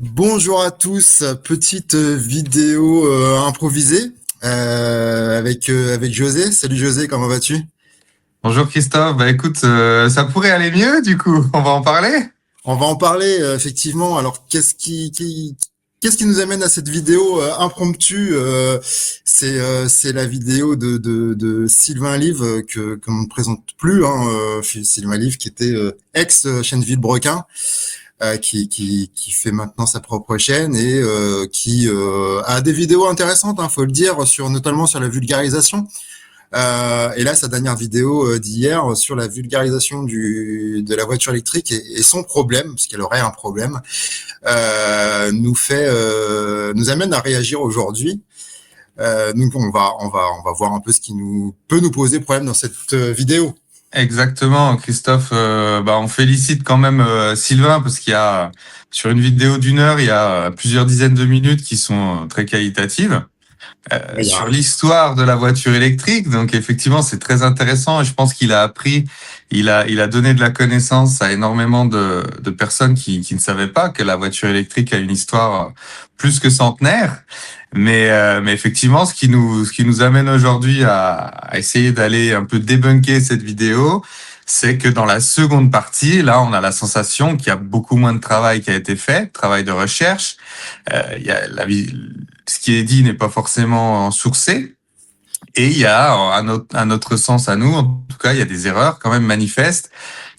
Bonjour à tous, petite vidéo improvisée avec José. Salut José, comment vas-tu? Bonjour Christophe, bah écoute, ça pourrait aller mieux du coup, on va en parler? On va en parler effectivement. Alors qu'est-ce qui nous amène à cette vidéo impromptue c'est la vidéo de Sylvain Live que qu'on ne présente plus, hein, Sylvain Live qui était ex chaîne Villebrequin. Qui fait maintenant sa propre chaîne et qui a des vidéos intéressantes, hein, faut le dire, notamment sur la vulgarisation. Et là, sa dernière vidéo d'hier sur la vulgarisation de la voiture électrique et son problème, parce qu'elle aurait un problème, nous amène à réagir aujourd'hui. Donc on va voir un peu ce qui peut nous poser problème dans cette vidéo. Exactement, Christophe, bah on félicite quand même Sylvain parce qu'il y a sur une vidéo d'1 heure, il y a plusieurs dizaines de minutes qui sont très qualitatives. Il y Sur a- l'histoire de la voiture électrique. Donc effectivement, c'est très intéressant et je pense qu'il a appris, il a donné de la connaissance à énormément de personnes qui ne savaient pas que la voiture électrique a une histoire plus que centenaire. Mais effectivement, ce qui nous amène aujourd'hui à essayer d'aller un peu débunker cette vidéo, c'est que dans la seconde partie, là, on a la sensation qu'il y a beaucoup moins de travail qui a été fait, travail de recherche. Il y a ce qui est dit n'est pas forcément sourcé. Et il y a, à notre sens à nous, en tout cas, il y a des erreurs quand même manifestes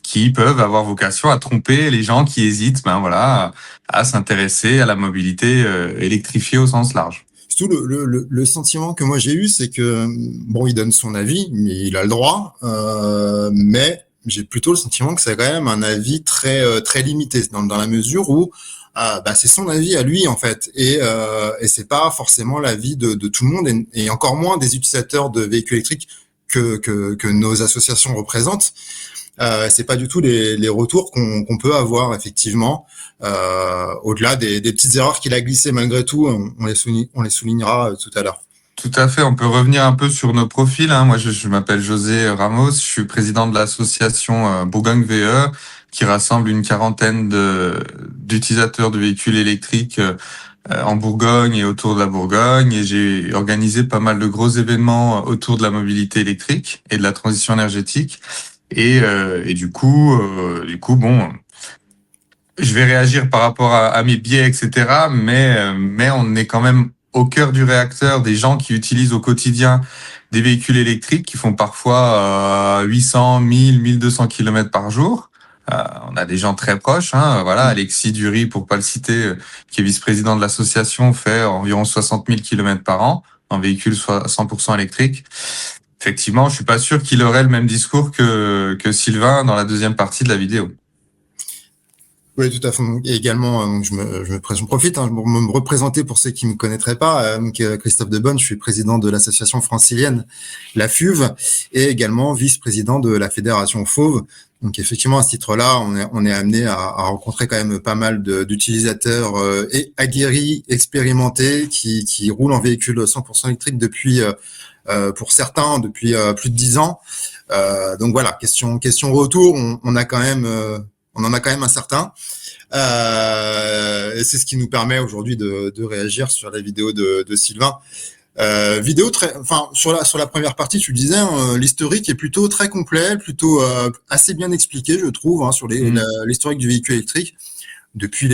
qui peuvent avoir vocation à tromper les gens qui hésitent, ben voilà, à s'intéresser à la mobilité électrifiée au sens large. Surtout le sentiment que moi j'ai eu, c'est que bon, il donne son avis, mais il a le droit, mais j'ai plutôt le sentiment que c'est quand même un avis très limité dans la mesure où bah, c'est son avis à lui en fait, et c'est pas forcément l'avis de tout le monde, et encore moins des utilisateurs de véhicules électriques que nos associations représentent. C'est pas du tout les retours qu'on peut avoir effectivement. Au-delà des petites erreurs qu'il a glissées malgré tout, on les soulignera tout à l'heure. Tout à fait, on peut revenir un peu sur nos profils, hein. Moi, je m'appelle José Ramos, je suis président de l'association Bourgogne VE, qui rassemble une quarantaine d'utilisateurs de véhicules électriques en Bourgogne et autour de la Bourgogne. Et j'ai organisé pas mal de gros événements autour de la mobilité électrique et de la transition énergétique. Et du coup, bon, je vais réagir par rapport à mes biais, etc. Mais on est quand même au cœur du réacteur des gens qui utilisent au quotidien des véhicules électriques qui font parfois 800, 1000, 1200 kilomètres par jour. On a des gens très proches, hein, voilà, Alexis Dury, pour pas le citer, qui est vice-président de l'association, fait environ 60 000 kilomètres par an en véhicule 100% électrique. Effectivement, je suis pas sûr qu'il aurait le même discours que Sylvain dans la deuxième partie de la vidéo. Oui, tout à fait. Et également, j'en profite pour me représenter pour ceux qui ne me connaîtraient pas. Christophe Debonne, je suis président de l'association francilienne La Fuve et également vice-président de la fédération Fauve. Donc effectivement, à ce titre-là, on est amené à rencontrer quand même pas mal d'utilisateurs et aguerris, expérimentés, qui roulent en véhicule 100% électrique depuis, pour certains, depuis plus de 10 ans. Donc voilà, question retour, on en a quand même un certain. Et c'est ce qui nous permet aujourd'hui de réagir sur la vidéo de Sylvain. Vidéo enfin sur la première partie, tu le disais, hein, l'historique est plutôt très complet, plutôt assez bien expliqué, je trouve, hein, sur l'historique du véhicule électrique depuis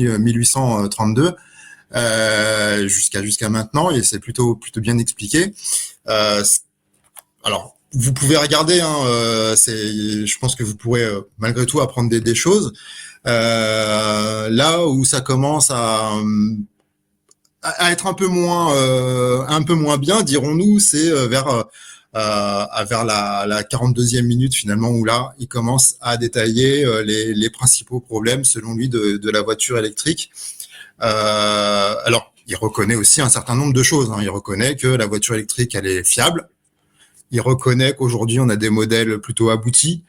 1832 jusqu'à maintenant, et c'est plutôt bien expliqué. Alors, vous pouvez regarder, hein, je pense que vous pourrez malgré tout apprendre des choses. Là où ça commence à être un peu moins bien, dirons-nous, c'est vers la 42e minute finalement, où là, il commence à détailler les principaux problèmes selon lui de la voiture électrique. Alors, il reconnaît aussi un certain nombre de choses, hein. Il reconnaît que la voiture électrique, elle est fiable. Il reconnaît qu'aujourd'hui, on a des modèles plutôt aboutis.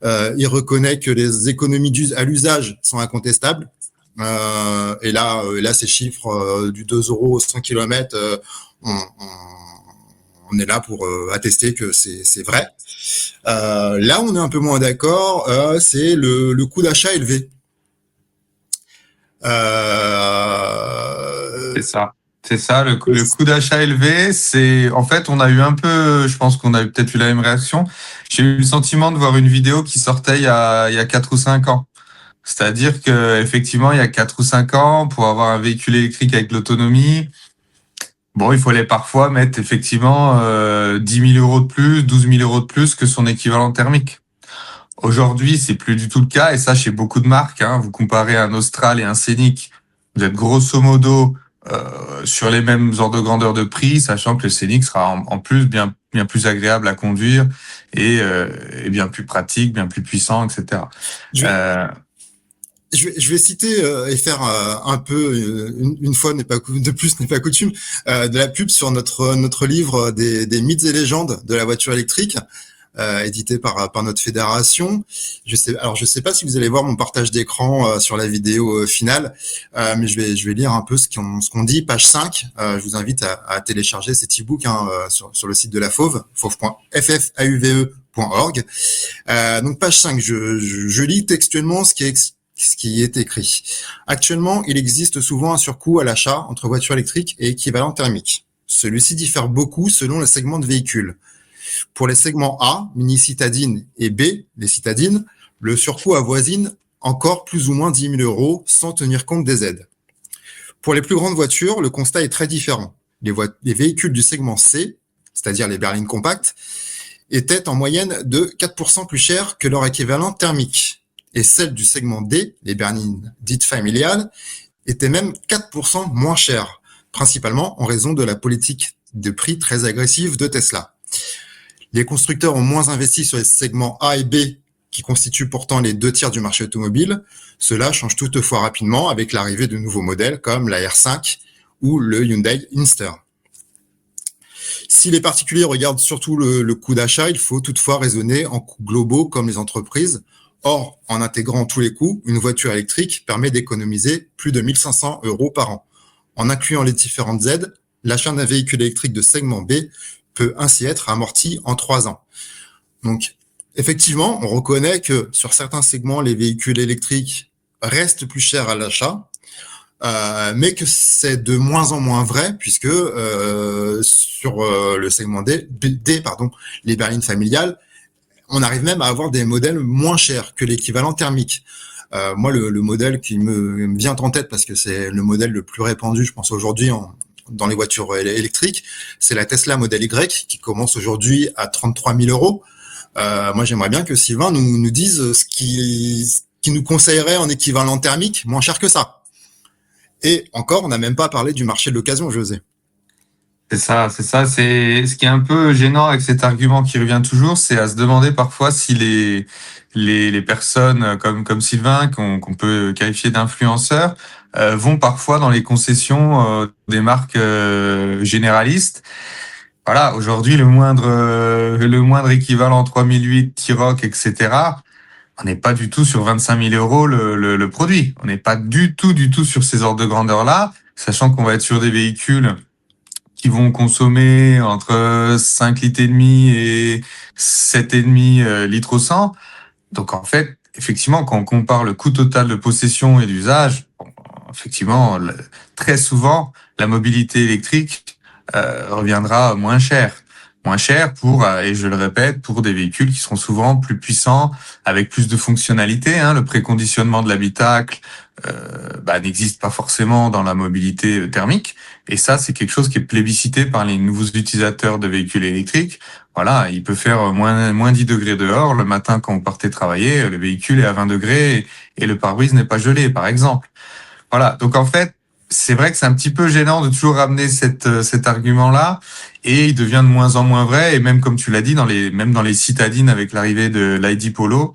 Il reconnaît que les économies à l'usage sont incontestables. Et là, ces chiffres du 2 euros 100 km, on est là pour attester que c'est vrai. Là, on est un peu moins d'accord, c'est le coût d'achat élevé. C'est ça. C'est ça, le coût d'achat élevé, c'est, en fait, on a eu un peu, je pense qu'on a peut-être eu la même réaction. J'ai eu le sentiment de voir une vidéo qui sortait il y a 4 ou 5 ans. C'est-à-dire que, effectivement, il y a 4 ou 5 ans, pour avoir un véhicule électrique avec l'autonomie, bon, il fallait parfois mettre, effectivement, 10 000 euros de plus, 12 000 euros de plus que son équivalent thermique. Aujourd'hui, c'est plus du tout le cas, et ça chez beaucoup de marques, hein. Vous comparez un Austral et un Scénic, vous êtes grosso modo sur les mêmes ordres de grandeur de prix, sachant que le Scénic sera en plus bien plus agréable à conduire et bien plus pratique, bien plus puissant, etc. Je vais, Euh, je vais citer et faire un peu une fois n'est pas de plus n'est pas coutume de la pub sur notre livre des mythes et légendes de la voiture électrique. Édité par notre fédération. Je sais pas si vous allez voir mon partage d'écran sur la vidéo finale, mais je vais lire un peu ce qu'on dit. Page 5, je vous invite à télécharger cet e-book sur le site de la Fauve, fauve.ffauve.org. Donc page 5, je lis textuellement ce qui est écrit. Actuellement, il existe souvent un surcoût à l'achat entre voitures électriques et équivalent thermique. Celui-ci diffère beaucoup selon le segment de véhicule. Pour les segments A, mini-citadines, et B, les citadines, le surcoût avoisine encore plus ou moins 10 000 euros sans tenir compte des aides. Pour les plus grandes voitures, le constat est très différent. Les véhicules du segment C, c'est-à-dire les berlines compactes, étaient en moyenne de 4% plus chers que leur équivalent thermique. Et celles du segment D, les berlines dites familiales, étaient même 4% moins chères, principalement en raison de la politique de prix très agressive de Tesla. Les constructeurs ont moins investi sur les segments A et B, qui constituent pourtant les 2 tiers du marché automobile. Cela change toutefois rapidement avec l'arrivée de nouveaux modèles comme la R5 ou le Hyundai Inster. Si les particuliers regardent surtout le coût d'achat, il faut toutefois raisonner en coûts globaux comme les entreprises. Or, en intégrant tous les coûts, une voiture électrique permet d'économiser plus de 1 500 euros par an. En incluant les différentes aides, l'achat d'un véhicule électrique de segment B peut ainsi être amorti en 3 ans. Donc, effectivement, on reconnaît que sur certains segments, les véhicules électriques restent plus chers à l'achat, mais que c'est de moins en moins vrai, puisque sur le segment D, les berlines familiales, on arrive même à avoir des modèles moins chers que l'équivalent thermique. Moi, le modèle qui me vient en tête, parce que c'est le modèle le plus répandu, je pense, aujourd'hui dans les voitures électriques, c'est la Tesla Model Y qui commence aujourd'hui à 33 000 euros. Moi, j'aimerais bien que Sylvain nous dise ce qui nous conseillerait en équivalent thermique moins cher que ça. Et encore, on n'a même pas parlé du marché de l'occasion, José. C'est ça, c'est ça. C'est ce qui est un peu gênant avec cet argument qui revient toujours, c'est à se demander parfois si les personnes comme Sylvain, qu'on peut qualifier d'influenceurs, vont parfois dans les concessions des marques généralistes. Voilà, aujourd'hui le moindre équivalent 3008, T-Roc, etc. On n'est pas du tout sur 25 000 euros le produit. On n'est pas du tout sur ces ordres de grandeur-là, sachant qu'on va être sur des véhicules qui vont consommer entre 5 litres et demi et 7,5 litres au 100. Donc en fait, effectivement, quand on compare le coût total de possession et d'usage, bon, effectivement, très souvent, la mobilité électrique reviendra moins cher. Moins cher pour, et je le répète, pour des véhicules qui seront souvent plus puissants, avec plus de fonctionnalités. Hein. Le préconditionnement de l'habitacle n'existe pas forcément dans la mobilité thermique. Et ça, c'est quelque chose qui est plébiscité par les nouveaux utilisateurs de véhicules électriques. Voilà, il peut faire moins 10 degrés dehors. Le matin, quand vous partez travailler, le véhicule est à 20 degrés et le pare-brise n'est pas gelé, par exemple. Voilà, donc en fait, c'est vrai que c'est un petit peu gênant de toujours ramener cet argument-là, et il devient de moins en moins vrai. Et même comme tu l'as dit, même dans les citadines avec l'arrivée de l'ID Polo,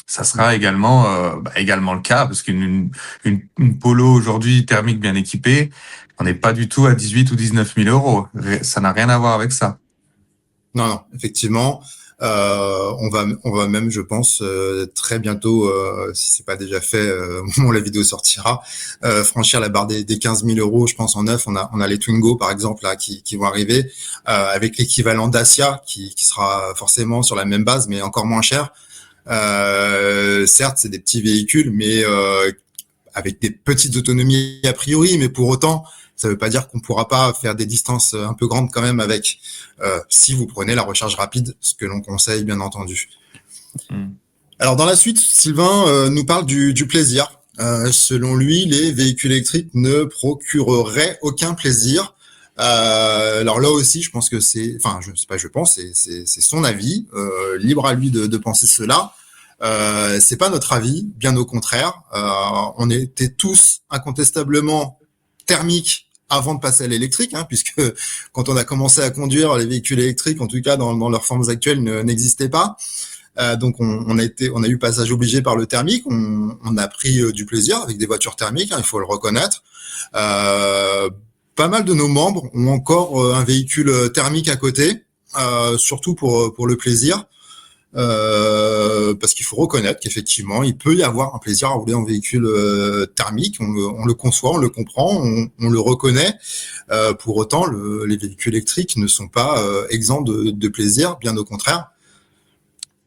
ça sera également le cas, parce qu'une une Polo aujourd'hui thermique bien équipée, on n'est pas du tout à 18 ou 19 000 euros. Ça n'a rien à voir avec ça. Non, effectivement. On va même, je pense, très bientôt, si c'est pas déjà fait, au moment où la vidéo sortira, franchir la barre des 15 000 euros. Je pense en neuf, on a les Twingo par exemple là qui vont arriver, avec l'équivalent Dacia qui sera forcément sur la même base mais encore moins cher. Certes, c'est des petits véhicules, mais avec des petites autonomies a priori, mais pour autant, Ça veut pas dire qu'on pourra pas faire des distances un peu grandes quand même avec, si vous prenez la recharge rapide, ce que l'on conseille bien entendu. Alors dans la suite, Sylvain nous parle du plaisir. Selon lui, les véhicules électriques ne procureraient aucun plaisir. Alors là aussi, je pense que je sais pas, c'est son avis. Libre à lui de penser cela. C'est pas notre avis, bien au contraire. On était tous incontestablement thermiques avant de passer à l'électrique, puisque quand on a commencé à conduire, les véhicules électriques, en tout cas dans leurs formes actuelles, n'existaient pas. Donc on a eu passage obligé par le thermique. On a pris du plaisir avec des voitures thermiques, il faut le reconnaître. Pas mal de nos membres ont encore un véhicule thermique à côté, surtout pour le plaisir. Parce qu'il faut reconnaître qu'effectivement, il peut y avoir un plaisir à rouler en véhicule thermique. On le conçoit, on le comprend, on le reconnaît. Pour autant, les véhicules électriques ne sont pas exempts de plaisir, bien au contraire.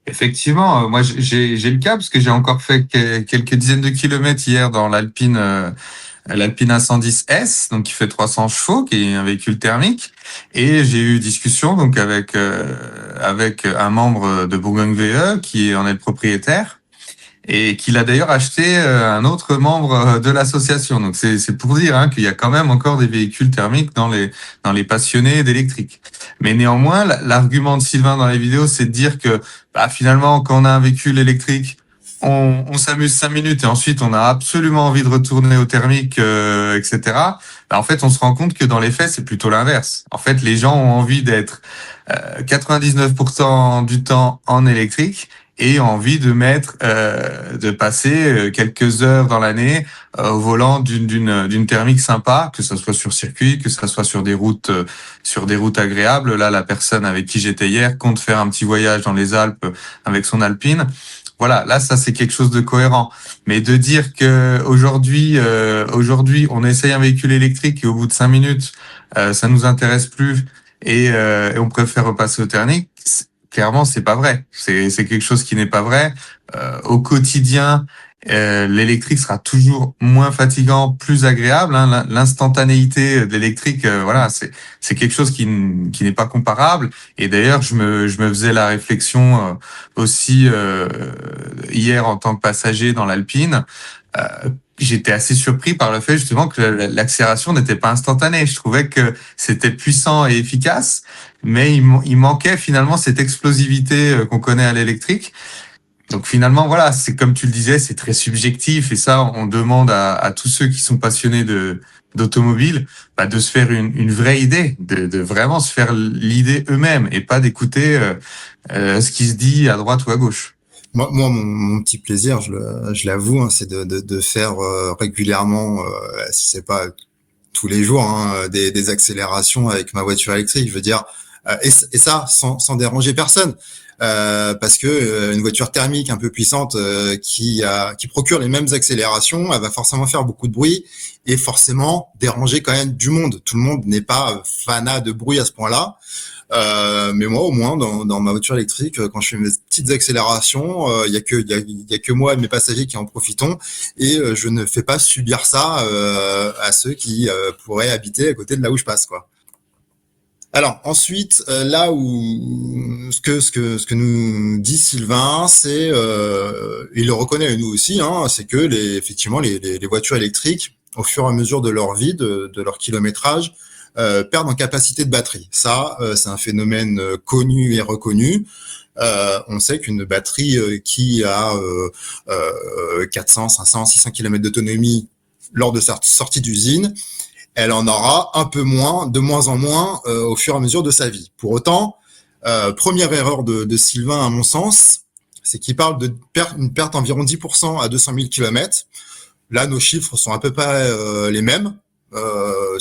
Effectivement, moi j'ai le cas parce que j'ai encore fait quelques dizaines de kilomètres hier dans l'Alpine A110S, donc qui fait 300 chevaux, qui est un véhicule thermique, et j'ai eu discussion donc avec un membre de Bourgogne VE qui en est le propriétaire et qui l'a d'ailleurs acheté un autre membre de l'association. Donc c'est pour dire qu'il y a quand même encore des véhicules thermiques dans les passionnés d'électrique. Mais néanmoins, l'argument de Sylvain dans les vidéos, c'est de dire que finalement, quand on a un véhicule électrique, on s'amuse 5 minutes et ensuite on a absolument envie de retourner au thermique, etc. En fait, on se rend compte que dans les faits, c'est plutôt l'inverse. En fait, les gens ont envie d'être 99% du temps en électrique et ont envie de passer quelques heures dans l'année au volant d'une thermique sympa, que ça soit sur circuit, que ça soit sur des routes agréables. Là, la personne avec qui j'étais hier compte faire un petit voyage dans les Alpes avec son Alpine. Voilà, là ça c'est quelque chose de cohérent. Mais de dire que aujourd'hui on essaye un véhicule électrique et au bout de 5 minutes ça nous intéresse plus et on préfère repasser au thermique, clairement c'est pas vrai. C'est quelque chose qui n'est pas vrai. Au quotidien, l'électrique sera toujours moins fatigant, plus agréable. L'instantanéité de l'électrique, voilà, c'est quelque chose qui n'est pas comparable. Et d'ailleurs, je me faisais la réflexion aussi hier en tant que passager dans l'Alpine. J'étais assez surpris par le fait justement que l'accélération n'était pas instantanée. Je trouvais que c'était puissant et efficace, mais il manquait finalement cette explosivité qu'on connaît à l'électrique. Donc finalement, voilà, c'est comme tu le disais, c'est très subjectif et ça, on demande à tous ceux qui sont passionnés d'automobile de se faire une vraie idée, de vraiment se faire l'idée eux-mêmes et pas d'écouter ce qui se dit à droite ou à gauche. Moi, mon petit plaisir, je l'avoue, c'est de faire régulièrement, si c'est pas tous les jours, des accélérations avec ma voiture électrique. Je veux dire, et ça sans déranger personne, parce que une voiture thermique un peu puissante qui procure les mêmes accélérations, elle va forcément faire beaucoup de bruit et forcément déranger quand même du monde. Tout le monde n'est pas fanat de bruit à ce point-là. Mais moi, au moins, dans ma voiture électrique, quand je fais mes petites accélérations, il y a que moi et mes passagers qui en profitons, et je ne fais pas subir ça à ceux qui pourraient habiter à côté de là où je passe, quoi. Alors ensuite, là où ce que nous dit Sylvain, c'est il le reconnaît et nous aussi, c'est que effectivement les voitures électriques, au fur et à mesure de leur vie, de leur kilométrage, perdent en capacité de batterie. Ça, c'est un phénomène connu et reconnu. On sait qu'une batterie qui a 400, 500, 600 km d'autonomie lors de sa sortie d'usine, elle en aura un peu moins, de moins en moins au fur et à mesure de sa vie. Pour autant, première erreur de Sylvain à mon sens, c'est qu'il parle une perte environ 10% à 200 000 km. Là, nos chiffres sont à peu près les mêmes.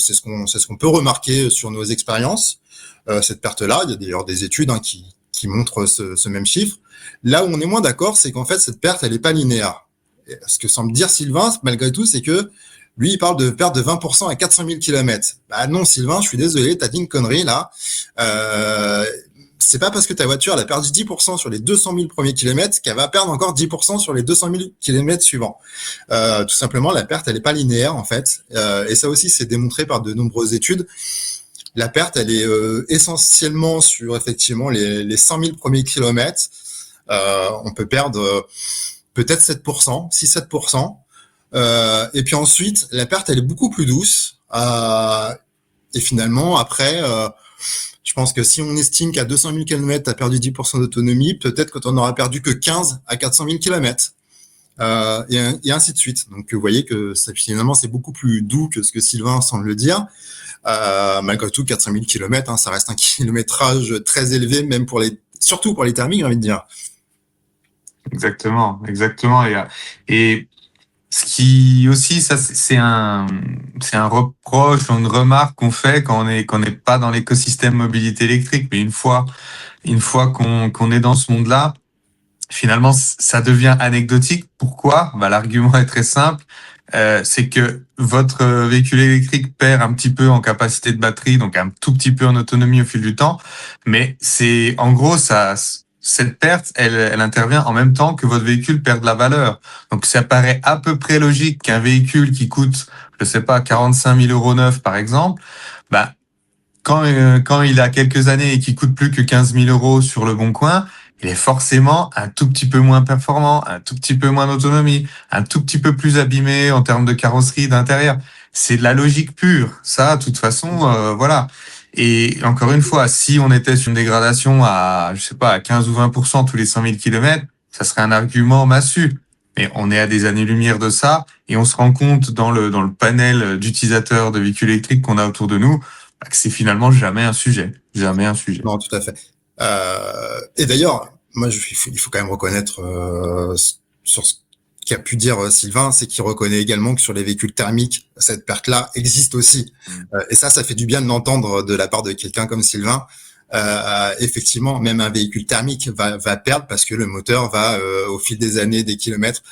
C'est ce qu'on peut remarquer sur nos expériences. Cette perte-là, il y a d'ailleurs des études qui montrent ce même chiffre. Là où on est moins d'accord, c'est qu'en fait cette perte, elle est pas linéaire. Et ce que semble dire Sylvain, malgré tout, c'est que lui, il parle de perte de 20% à 400 000 km. Bah non, Sylvain, je suis désolé, t'as dit une connerie là. c'est pas parce que ta voiture elle a perdu 10% sur les 200 000 premiers kilomètres qu'elle va perdre encore 10% sur les 200 000 kilomètres suivants. Tout simplement, la perte, elle est pas linéaire en fait. Et ça aussi, c'est démontré par de nombreuses études. La perte, elle est essentiellement sur effectivement les 100 000 premiers kilomètres. On peut perdre peut-être 7%, 6-7%. Et puis ensuite, la perte, elle est beaucoup plus douce. Et finalement, après, je pense que si on estime qu'à 200 000 km, tu as perdu 10% d'autonomie, peut-être que tu n'en auras perdu que 15 à 400 000 km. Et ainsi de suite. Donc, vous voyez que ça, finalement, c'est beaucoup plus doux que ce que Sylvain semble le dire. Malgré tout, 400 000 km, hein, ça reste un kilométrage très élevé, même surtout pour les thermiques, j'ai envie de dire. Exactement, exactement. Et ce qui aussi, ça, c'est un reproche ou une remarque qu'on fait quand qu'on n'est pas dans l'écosystème mobilité électrique. Mais une fois qu'on est dans ce monde-là, finalement, ça devient anecdotique. Pourquoi? Bah, l'argument est très simple. C'est que votre véhicule électrique perd un petit peu en capacité de batterie, donc un tout petit peu en autonomie au fil du temps. Mais c'est, en gros, cette perte, elle intervient en même temps que votre véhicule perd de la valeur. Donc, ça paraît à peu près logique qu'un véhicule qui coûte, je sais pas, 45 000 euros neuf, par exemple, bah, quand il a quelques années et qu'il coûte plus que 15 000 euros sur le bon coin, il est forcément un tout petit peu moins performant, un tout petit peu moins d'autonomie, un tout petit peu plus abîmé en termes de carrosserie, d'intérieur. C'est de la logique pure. Ça, de toute façon, voilà. Et encore une fois, si on était sur une dégradation à, je sais pas, à 15 ou 20% tous les 100 000 kilomètres, ça serait un argument massu. Mais on est à des années-lumière de ça et on se rend compte dans le panel d'utilisateurs de véhicules électriques qu'on a autour de nous, que c'est finalement jamais un sujet. Jamais un sujet. Non, tout à fait. Et d'ailleurs, moi, il faut quand même reconnaître sur ce qu'a pu dire Sylvain, c'est qu'il reconnaît également que sur les véhicules thermiques, cette perte-là existe aussi. Et ça fait du bien de l'entendre de la part de quelqu'un comme Sylvain. Effectivement, même un véhicule thermique va perdre parce que le moteur va, au fil des années, des kilomètres,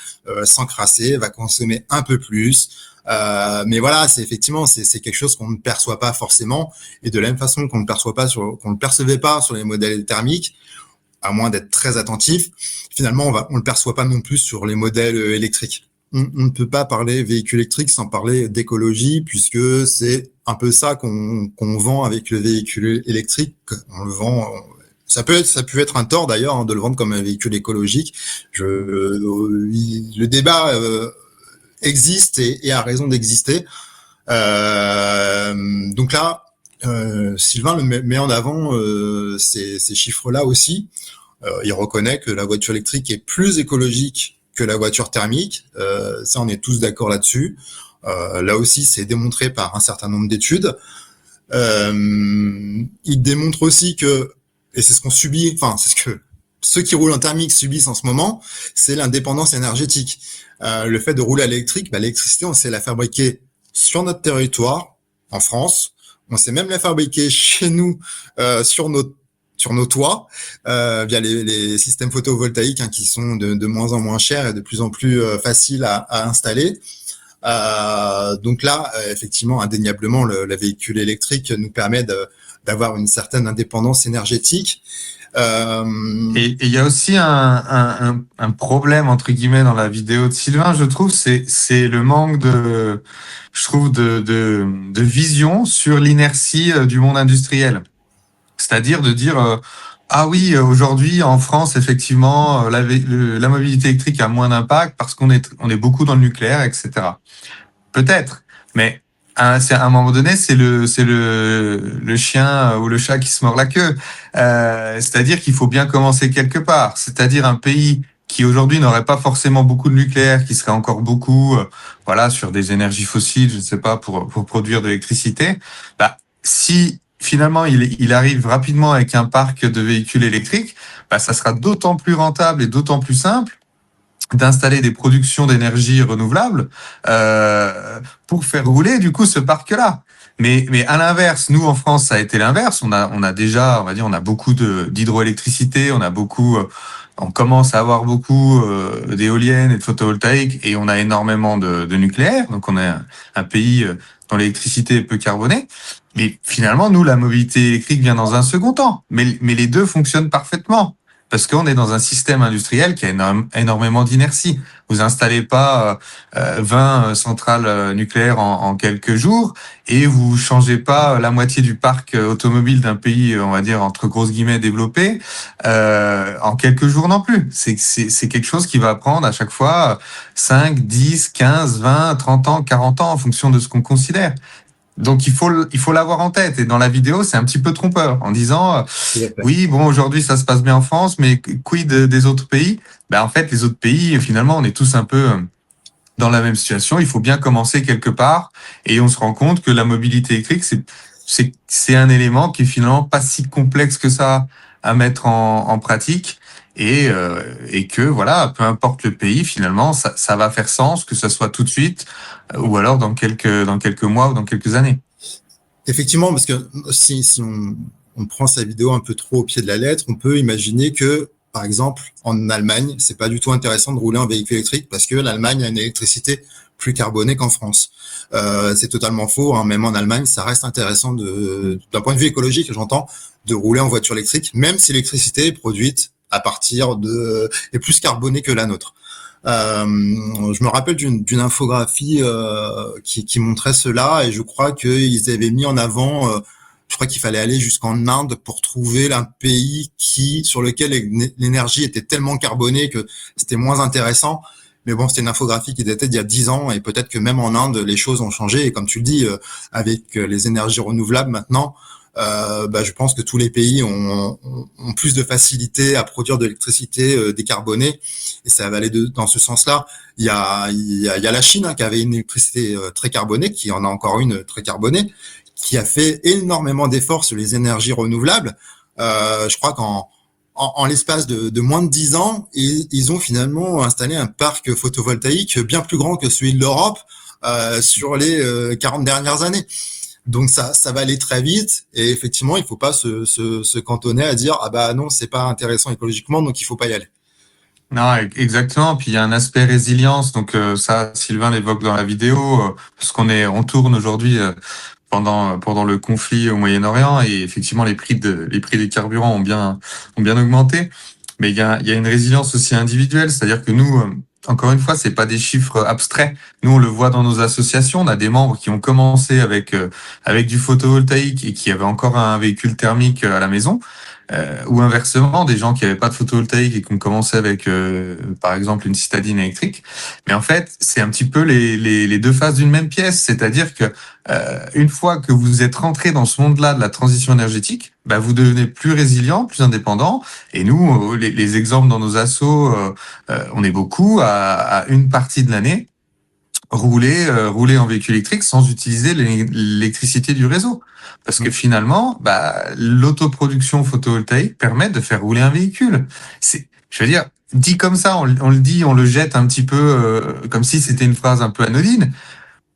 s'encrasser, va consommer un peu plus. Mais voilà, c'est effectivement, c'est quelque chose qu'on ne perçoit pas forcément, et de la même façon qu'on ne percevait pas sur les modèles thermiques, à moins d'être très attentif, finalement, on le perçoit pas non plus sur les modèles électriques. On ne peut pas parler véhicule électrique sans parler d'écologie, puisque c'est un peu ça qu'on vend avec le véhicule électrique. On le vend. Ça peut être un tort d'ailleurs, hein, de le vendre comme un véhicule écologique. Le débat existe et a raison d'exister. Donc là, Sylvain met en avant ces chiffres-là aussi. Il reconnaît que la voiture électrique est plus écologique que la voiture thermique. Ça, on est tous d'accord là-dessus. Là aussi, c'est démontré par un certain nombre d'études. Il démontre aussi que, et c'est ce qu'on subit, enfin, c'est ce que ceux qui roulent en thermique subissent en ce moment, c'est l'indépendance énergétique. Le fait de rouler à l'électrique, l'électricité, on sait la fabriquer sur notre territoire, en France. On sait même la fabriquer chez nous, sur nos toits, via les systèmes photovoltaïques, hein, qui sont de moins en moins chers et de plus en plus faciles à installer. Donc là, effectivement, indéniablement, le véhicule électrique nous permet d'avoir une certaine indépendance énergétique. Et il y a aussi un problème entre guillemets dans la vidéo de Sylvain, je trouve, c'est le manque de vision sur l'inertie du monde industriel. C'est-à-dire de dire ah oui, aujourd'hui en France effectivement la mobilité électrique a moins d'impact parce qu'on est beaucoup dans le nucléaire, etc. Peut-être, mais à un moment donné, c'est le chien ou le chat qui se mord la queue. C'est-à-dire qu'il faut bien commencer quelque part. C'est-à-dire un pays qui aujourd'hui n'aurait pas forcément beaucoup de nucléaire, qui serait encore beaucoup, voilà, sur des énergies fossiles, je ne sais pas, pour produire de l'électricité. Bah, si finalement il arrive rapidement avec un parc de véhicules électriques, bah, ça sera d'autant plus rentable et d'autant plus simple d'installer des productions d'énergie renouvelable pour faire rouler du coup ce parc-là. Mais à l'inverse, nous en France, ça a été l'inverse. On a déjà, on va dire, on a beaucoup d'hydroélectricité, on commence à avoir beaucoup d'éoliennes et de photovoltaïques, et on a énormément de nucléaire. Donc on est un pays dont l'électricité est peu carbonée. Mais finalement, nous, la mobilité électrique vient dans un second temps. Mais les deux fonctionnent parfaitement. Parce qu'on est dans un système industriel qui a énormément d'inertie. Vous installez pas 20 centrales nucléaires en quelques jours, et vous changez pas la moitié du parc automobile d'un pays, on va dire, entre grosses guillemets, développé, en quelques jours non plus. C'est quelque chose qui va prendre à chaque fois 5, 10, 15, 20, 30 ans, 40 ans en fonction de ce qu'on considère. Donc il faut l'avoir en tête. Et dans la vidéo, c'est un petit peu trompeur en disant oui, bon, aujourd'hui ça se passe bien en France, mais quid des autres pays? Ben en fait, les autres pays, finalement, on est tous un peu dans la même situation. Il faut bien commencer quelque part, et on se rend compte que la mobilité électrique, c'est un élément qui est finalement pas si complexe que ça à mettre en pratique. Et que voilà, peu importe le pays, finalement, ça va faire sens, que ça soit tout de suite ou alors dans quelques mois ou dans quelques années. Effectivement, parce que si on prend sa vidéo un peu trop au pied de la lettre, on peut imaginer que, par exemple, en Allemagne, c'est pas du tout intéressant de rouler en véhicule électrique parce que l'Allemagne a une électricité plus carbonée qu'en France. C'est totalement faux, hein. Même en Allemagne, ça reste intéressant d'un point de vue écologique, j'entends, de rouler en voiture électrique, même si l'électricité est produite à partir est plus carbonée que la nôtre. Je me rappelle d'une infographie qui montrait cela, et je crois qu'ils avaient mis en avant, je crois qu'il fallait aller jusqu'en Inde pour trouver un pays sur lequel l'énergie était tellement carbonée que c'était moins intéressant. Mais bon, c'était une infographie qui datait d'il y a 10 ans, et peut-être que même en Inde, les choses ont changé. Et comme tu le dis, avec les énergies renouvelables maintenant, je pense que tous les pays ont plus de facilité à produire de l'électricité décarbonée, et ça va aller dans ce sens-là. Il y a la Chine, hein, qui avait une électricité très carbonée, qui en a encore une très carbonée, qui a fait énormément d'efforts sur les énergies renouvelables. Je crois qu'en l'espace de moins de 10 ans, ils ont finalement installé un parc photovoltaïque bien plus grand que celui de l'Europe sur les 40 dernières années. Donc ça va aller très vite, et effectivement, il faut pas se cantonner à dire ah bah non, c'est pas intéressant écologiquement, donc il faut pas y aller. Non, exactement. Puis il y a un aspect résilience. Donc ça, Sylvain l'évoque dans la vidéo, parce on tourne aujourd'hui pendant le conflit au Moyen-Orient, et effectivement les prix des carburants ont bien augmenté. Mais il y a une résilience aussi individuelle, c'est-à-dire que nous, encore une fois, c'est pas des chiffres abstraits. Nous, on le voit dans nos associations. On a des membres qui ont commencé avec du photovoltaïque et qui avaient encore un véhicule thermique à la maison. Ou inversement, des gens qui n'avaient pas de photovoltaïque et qui ont commencé avec, par exemple, une citadine électrique. Mais en fait, c'est un petit peu les deux faces d'une même pièce. C'est-à-dire que une fois que vous êtes rentré dans ce monde-là de la transition énergétique, vous devenez plus résilient, plus indépendant. Et nous, les exemples dans nos assos, on est beaucoup à une partie de l'année rouler en véhicule électrique sans utiliser l'électricité du réseau. Parce que finalement, l'autoproduction photovoltaïque permet de faire rouler un véhicule. Je veux dire, dit comme ça, on le dit, on le jette un petit peu comme si c'était une phrase un peu anodine.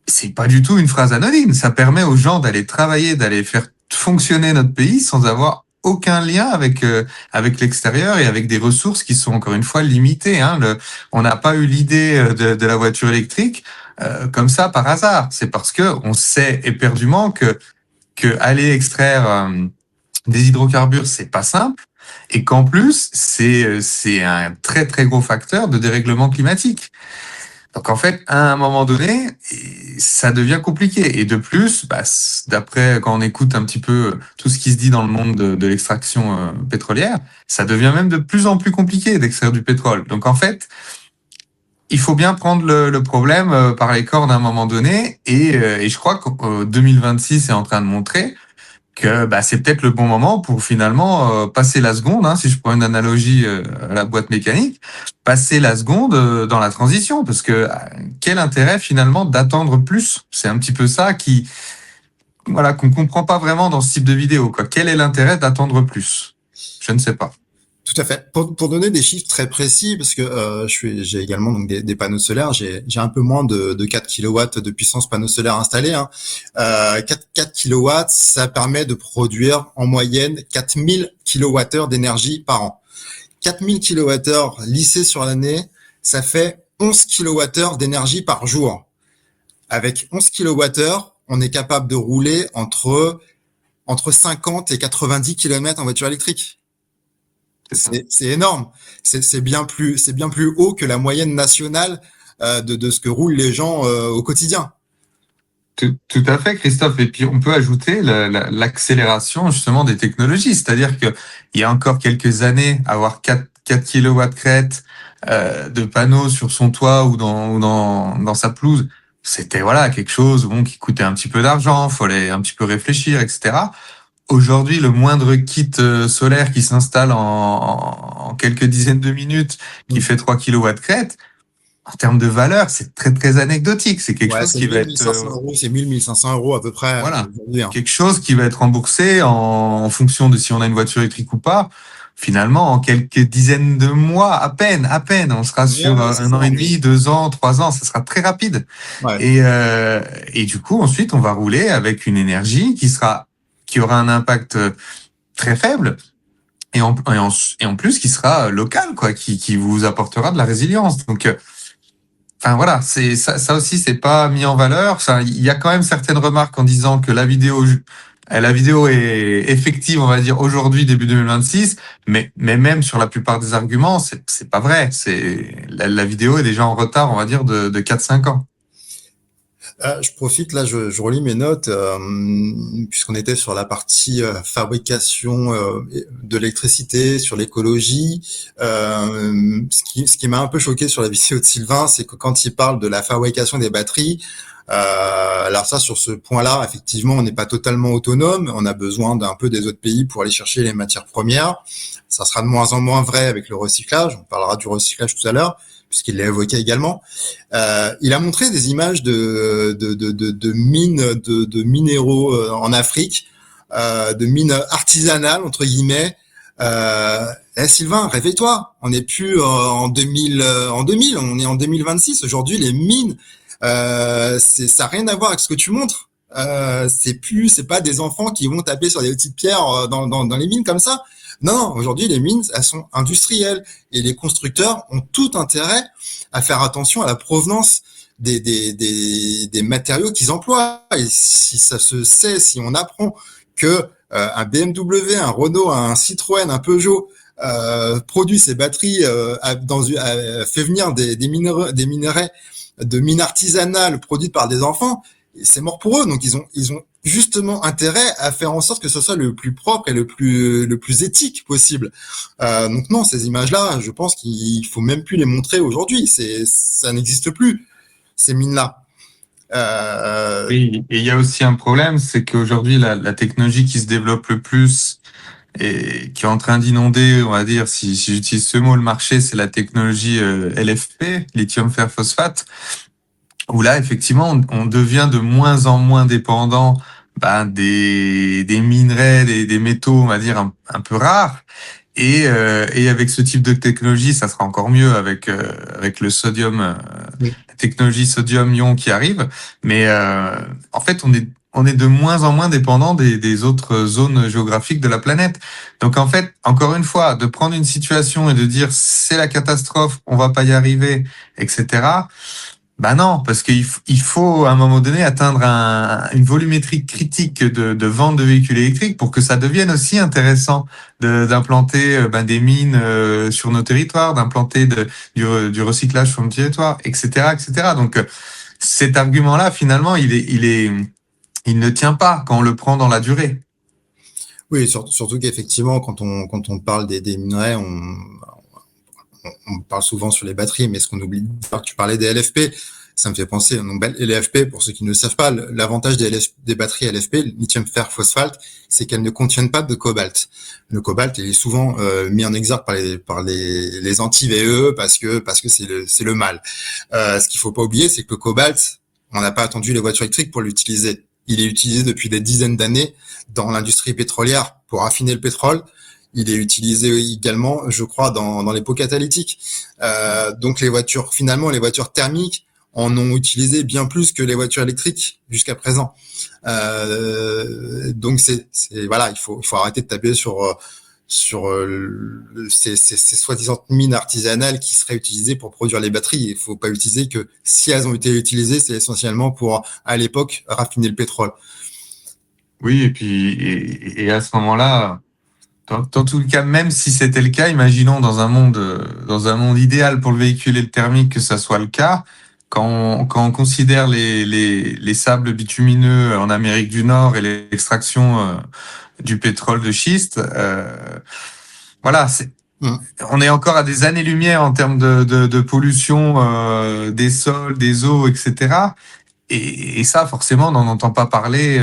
C'est pas du tout une phrase anodine. Ça permet aux gens d'aller travailler, d'aller faire fonctionner notre pays sans avoir aucun lien avec l'extérieur et avec des ressources qui sont encore une fois limitées. Hein. On n'a pas eu l'idée de la voiture électrique comme ça par hasard. C'est parce que on sait éperdument que aller extraire des hydrocarbures, c'est pas simple, et qu'en plus c'est un très très gros facteur de dérèglement climatique. Donc en fait, à un moment donné, ça devient compliqué. Et de plus, d'après quand on écoute un petit peu tout ce qui se dit dans le monde de l'extraction pétrolière, ça devient même de plus en plus compliqué d'extraire du pétrole. Donc en fait, il faut bien prendre le problème par les cornes à un moment donné. Et je crois que 2026 est en train de montrer que c'est peut-être le bon moment pour finalement passer la seconde, hein, si je prends une analogie à la boîte mécanique, passer la seconde dans la transition, parce que quel intérêt finalement d'attendre plus? C'est un petit peu ça qu'on comprend pas vraiment dans ce type de vidéo, quoi. Quel est l'intérêt d'attendre plus? Je ne sais pas. Tout à fait. Pour donner des chiffres très précis, parce que j'ai également donc des panneaux solaires, j'ai un peu moins de 4 kilowatts de puissance panneaux solaires installés. Hein. 4 kilowatts, ça permet de produire en moyenne 4000 kilowattheures d'énergie par an. 4000 kilowattheures lissés sur l'année, ça fait 11 kilowattheures d'énergie par jour. Avec 11 kilowattheures, on est capable de rouler entre 50 et 90 kilomètres en voiture électrique. C'est ça. C'est énorme. C'est bien plus haut que la moyenne nationale de ce que roulent les gens au quotidien. Tout à fait, Christophe. Et puis, on peut ajouter l'accélération, justement, des technologies. C'est-à-dire que il y a encore quelques années, avoir 4 kilowatts crête, de panneaux sur son toit ou dans sa pelouse, c'était, voilà, quelque chose, bon, qui coûtait un petit peu d'argent, fallait un petit peu réfléchir, etc. Aujourd'hui, le moindre kit solaire qui s'installe en quelques dizaines de minutes, qui fait 3 kilowatts crête, en termes de valeur, c'est très, très anecdotique. C'est quelque Ouais, chose c'est qui va 1000, être, 1500 euros, c'est 1000, 1500 euros à peu près voilà, aujourd'hui. Hein. quelque chose qui va être remboursé en fonction de si on a une voiture électrique ou pas. Finalement, en quelques dizaines de mois, à peine, on sera sur Ouais, c'est un ça. an et demi, 2 ans, 3 ans, ça sera très rapide. Ouais. Et du coup, ensuite, on va rouler avec une énergie qui aura un impact très faible et en plus qui sera local, quoi, qui vous apportera de la résilience. Donc, enfin voilà, c'est ça aussi, c'est pas mis en valeur. Ça, il y a quand même certaines remarques en disant que la vidéo est effective, on va dire aujourd'hui début 2026, mais même sur la plupart des arguments, c'est pas vrai. C'est la vidéo est déjà en retard, on va dire de 4-5 ans. Je profite là, je relis mes notes puisqu'on était sur la partie fabrication de l'électricité, sur l'écologie. Ce qui m'a un peu choqué sur la vidéo de Sylvain, c'est que quand il parle de la fabrication des batteries, alors ça, sur ce point-là, effectivement, on n'est pas totalement autonome. On a besoin d'un peu des autres pays pour aller chercher les matières premières. Ça sera de moins en moins vrai avec le recyclage. On parlera du recyclage tout à l'heure, puisqu'il l'a évoqué également. Il a montré des images de mines de minéraux en Afrique, de mines artisanales entre guillemets. Sylvain, réveille-toi. On n'est plus en 2000, on est en 2026. Aujourd'hui, les mines, ça n'a rien à voir avec ce que tu montres. C'est pas des enfants qui vont taper sur des petites pierres dans les mines comme ça. Non, aujourd'hui, les mines, elles sont industrielles et les constructeurs ont tout intérêt à faire attention à la provenance des matériaux qu'ils emploient. Et si ça se sait, si on apprend que un BMW, un Renault, un Citroën, un Peugeot produit ces batteries, fait venir des minerais de mines artisanales produites par des enfants, c'est mort pour eux. Donc ils ont justement intérêt à faire en sorte que ce soit le plus propre et le plus éthique possible. Donc non, ces images-là, je pense qu'il faut même plus les montrer aujourd'hui. Ça n'existe plus, ces mines-là. Oui, et il y a aussi un problème, c'est qu'aujourd'hui, la technologie qui se développe le plus et qui est en train d'inonder, on va dire, si j'utilise ce mot, le marché, c'est la technologie LFP, lithium fer phosphate, où là, effectivement, on devient de moins en moins dépendant des minerais, des métaux, on va dire, un peu rares. Et avec ce type de technologie, ça sera encore mieux avec le sodium, Oui. la technologie sodium-ion qui arrive. Mais en fait, on est de moins en moins dépendant des autres zones géographiques de la planète. Donc en fait, encore une fois, de prendre une situation et de dire c'est la catastrophe, on va pas y arriver, etc. Ben non, parce qu'il faut à un moment donné atteindre une volumétrie critique de vente de véhicules électriques pour que ça devienne aussi intéressant d'implanter des mines sur nos territoires, d'implanter du recyclage sur nos territoires, etc., etc. Donc cet argument-là, finalement, il ne tient pas quand on le prend dans la durée. Oui, surtout qu'effectivement, quand on parle des minerais, on parle souvent sur les batteries, mais ce qu'on oublie, tu parlais des LFP, ça me fait penser, donc les LFP, pour ceux qui ne le savent pas, l'avantage des batteries LFP, lithium fer phosphate, c'est qu'elles ne contiennent pas de cobalt. Le cobalt, il est souvent mis en exergue par les anti-VE parce que c'est le mal. Ce qu'il faut pas oublier, c'est que le cobalt, on n'a pas attendu les voitures électriques pour l'utiliser. Il est utilisé depuis des dizaines d'années dans l'industrie pétrolière pour raffiner le pétrole. il est utilisé également, je crois, dans les pots catalytiques. Donc les voitures, finalement, les voitures thermiques en ont utilisé bien plus que les voitures électriques jusqu'à présent. Donc voilà, il faut arrêter de taper sur ces soi-disant mines artisanales qui seraient utilisées pour produire les batteries. Il faut pas utiliser que si elles ont été utilisées, c'est essentiellement pour, à l'époque, raffiner le pétrole. Oui, et puis et à ce moment-là, dans tout le cas, même si c'était le cas, imaginons dans un monde idéal pour le véhicule et le thermique que ça soit le cas. Quand on considère les sables bitumineux en Amérique du Nord et l'extraction du pétrole de schiste, voilà, on est encore à des années-lumière en termes de pollution des sols, des eaux, etc. Et ça, forcément, on n'en entend pas parler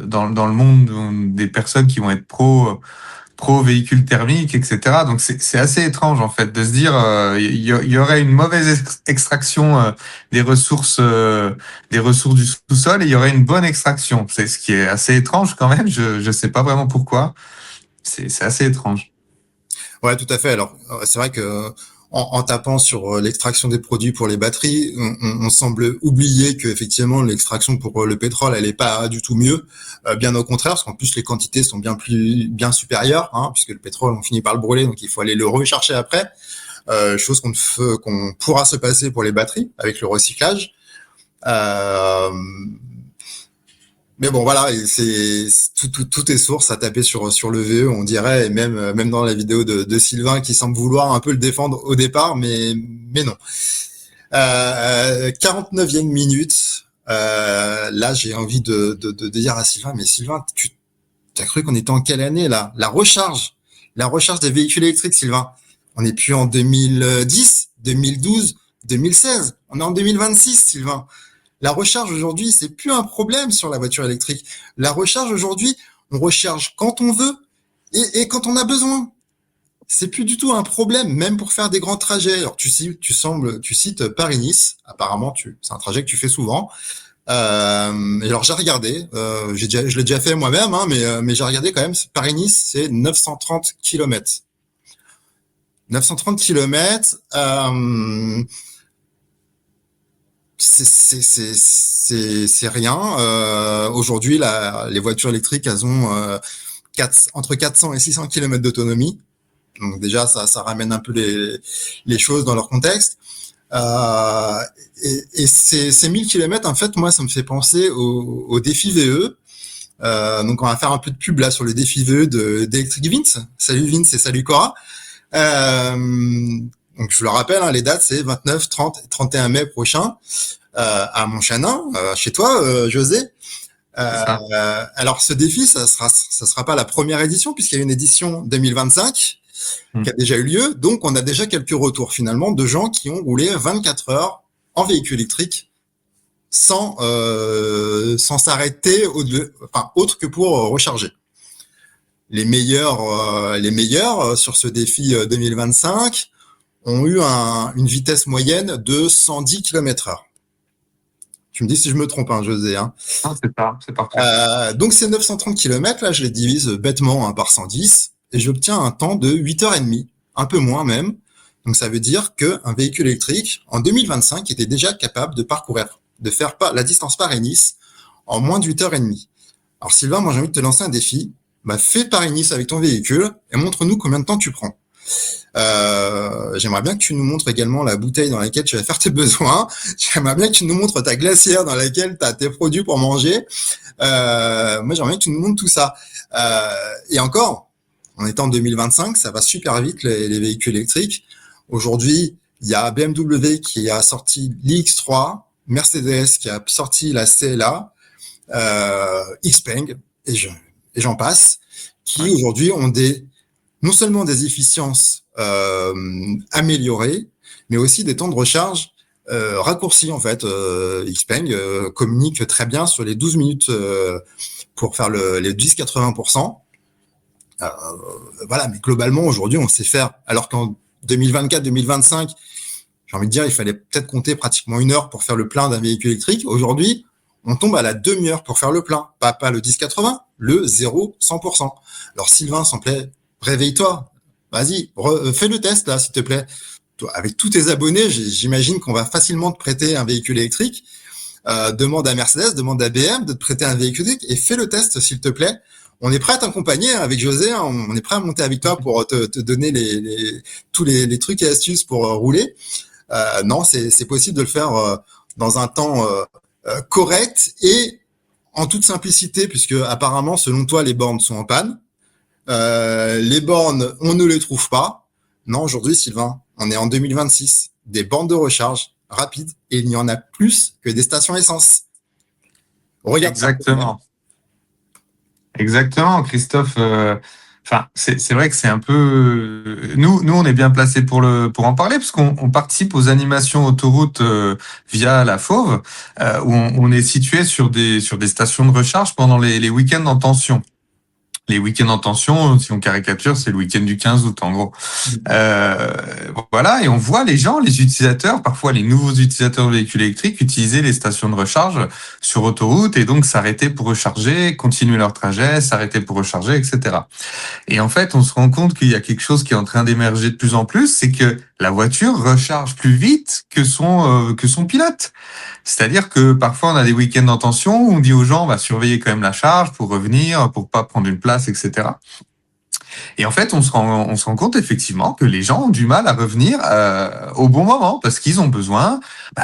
dans le monde des personnes qui vont être pro véhicules thermiques, etc. Donc c'est assez étrange en fait de se dire il y aurait une mauvaise extraction des ressources du sous-sol et il y aurait une bonne extraction. C'est ce qui est assez étrange quand même. Je sais pas vraiment pourquoi. C'est assez étrange. Ouais, tout à fait. Alors, c'est vrai que en tapant sur l'extraction des produits pour les batteries, on semble oublier que effectivement l'extraction pour le pétrole, elle est pas du tout mieux. Bien au contraire, parce qu'en plus les quantités sont bien supérieures, hein, puisque le pétrole on finit par le brûler, donc il faut aller le rechercher après. Chose qu'on pourra se passer pour les batteries avec le recyclage. Mais bon, voilà, tout est source à taper sur le VE, on dirait, et même dans la vidéo de Sylvain qui semble vouloir un peu le défendre au départ, mais non. 49e minute. Là, j'ai envie de dire à Sylvain, mais Sylvain, tu as cru qu'on était en quelle année là? La recharge des véhicules électriques, Sylvain. On n'est plus en 2010, 2012, 2016. On est en 2026, Sylvain. La recharge aujourd'hui, c'est plus un problème sur la voiture électrique. La recharge aujourd'hui, on recharge quand on veut et quand on a besoin. C'est plus du tout un problème, même pour faire des grands trajets. Alors tu cites Paris-Nice. Apparemment, c'est un trajet que tu fais souvent. Et alors j'ai regardé, je l'ai déjà fait moi-même, hein, mais j'ai regardé quand même. Paris-Nice, c'est 930 km. 930 km. C'est rien. Aujourd'hui, les voitures électriques, elles ont entre 400 et 600 km d'autonomie. Donc déjà, ça ramène un peu les choses dans leur contexte. Et ces 1000 km, en fait, moi, ça me fait penser au défi VE. Donc on va faire un peu de pub là sur le défi VE d'Electric Vince. Salut Vince et salut Cora. Donc je vous le rappelle, hein, les dates c'est 29, 30 et 31 mai prochain à Montchanin, chez toi, José. Alors ce défi, ça sera pas la première édition puisqu'il y a une édition 2025 qui a déjà eu lieu. Donc on a déjà quelques retours finalement de gens qui ont roulé 24 heures en véhicule électrique sans s'arrêter autre que pour recharger. Les meilleurs sur ce défi 2025 ont eu une vitesse moyenne de 110 km/h. Tu me dis si je me trompe, hein, José. Hein. Ah, c'est parfait. Donc ces 930 km, là, je les divise bêtement par 110 et j'obtiens un temps de 8h30, un peu moins même. Donc ça veut dire qu'un véhicule électrique, en 2025, était déjà capable de faire la distance Paris-Nice en moins de 8h30. Alors Sylvain, moi j'ai envie de te lancer un défi. Fais Paris-Nice avec ton véhicule et montre-nous combien de temps tu prends. J'aimerais bien que tu nous montres également la bouteille dans laquelle tu vas faire tes besoins. J'aimerais bien que tu nous montres ta glacière dans laquelle tu as tes produits pour manger. Moi, j'aimerais bien que tu nous montres tout ça. Et encore, on est en 2025, ça va super vite les véhicules électriques. Aujourd'hui, il y a BMW qui a sorti l'X3, Mercedes qui a sorti la CLA, Xpeng et j'en passe, qui aujourd'hui ont non seulement des efficiences améliorées, mais aussi des temps de recharge raccourcis en fait. Xpeng communique très bien sur les 12 minutes pour faire les 10-80%. Voilà, mais globalement aujourd'hui on sait faire, alors qu'en 2024-2025, j'ai envie de dire, il fallait peut-être compter pratiquement 1 heure pour faire le plein d'un véhicule électrique. Aujourd'hui, on tombe à la demi-heure pour faire le plein, pas le 10-80, le 0-100%. Alors Sylvain semblait réveille-toi. Vas-y, fais le test là, s'il te plaît. Toi, avec tous tes abonnés, j'imagine qu'on va facilement te prêter un véhicule électrique. Demande à Mercedes, demande à BM de te prêter un véhicule électrique et fais le test, s'il te plaît. On est prêt à t'accompagner avec José. On est prêt à monter avec toi pour te donner tous les trucs et astuces pour rouler. Non, c'est possible de le faire dans un temps correct et en toute simplicité, puisque apparemment, selon toi, les bornes sont en panne. Les bornes, on ne les trouve pas. Non, aujourd'hui, Sylvain, on est en 2026. Des bornes de recharge rapides et il n'y en a plus que des stations essence. Regarde ça. Exactement. Exactement, Christophe. Enfin, c'est vrai que c'est un peu nous on est bien placé pour en parler parce qu'on participe aux animations autoroutes via la Fauve où on est situé sur des stations de recharge pendant les week-ends en tension. Les week-ends en tension, si on caricature, c'est le week-end du 15 août en gros. Euh, voilà, et on voit les gens, les utilisateurs, parfois les nouveaux utilisateurs de véhicules électriques, utiliser les stations de recharge sur autoroute et donc s'arrêter pour recharger, continuer leur trajet, s'arrêter pour recharger, etc. Et en fait, on se rend compte qu'il y a quelque chose qui est en train d'émerger de plus en plus, c'est que la voiture recharge plus vite que son pilote. C'est-à-dire que parfois on a des week-ends en tension où on dit aux gens on va surveiller quand même la charge pour revenir, pour pas prendre une place, etc. Et en fait, on se rend compte effectivement que les gens ont du mal à revenir au bon moment parce qu'ils ont besoin